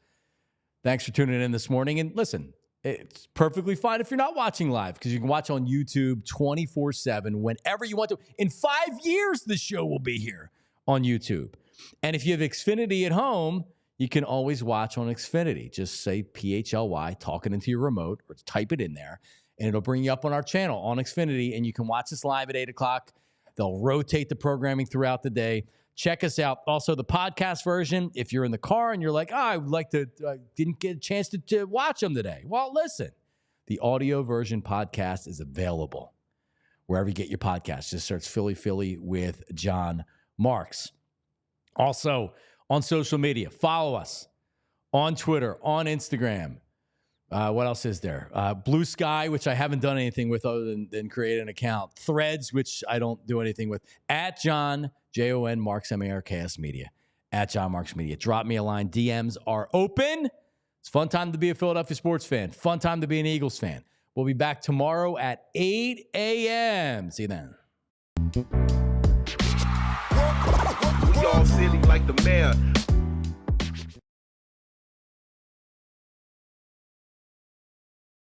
Thanks for tuning in this morning. And listen, it's perfectly fine if you're not watching live, because you can watch on YouTube 24/7 whenever you want to. In 5 years, the show will be here on YouTube. And if you have Xfinity at home, you can always watch on Xfinity. Just say PHLY, talk it into your remote, or type it in there, and it'll bring you up on our channel on Xfinity, and you can watch us live at 8 o'clock. They'll rotate the programming throughout the day. Check us out. Also, the podcast version, if you're in the car and you're like, I would like to, didn't get a chance to watch them today. Well, listen, the audio version podcast is available wherever you get your podcasts. Just search Philly with Jon Marks. Also, on social media, follow us on Twitter, on Instagram. What else is there? Blue Sky, which I haven't done anything with other than create an account. Threads, which I don't do anything with. At Jon, Jon Marks, Marks Media. At Jon Marks Media. Drop me a line. DMs are open. It's a fun time to be a Philadelphia sports fan. Fun time to be an Eagles fan. We'll be back tomorrow at 8 a.m. See you then. We all silly like the mayor.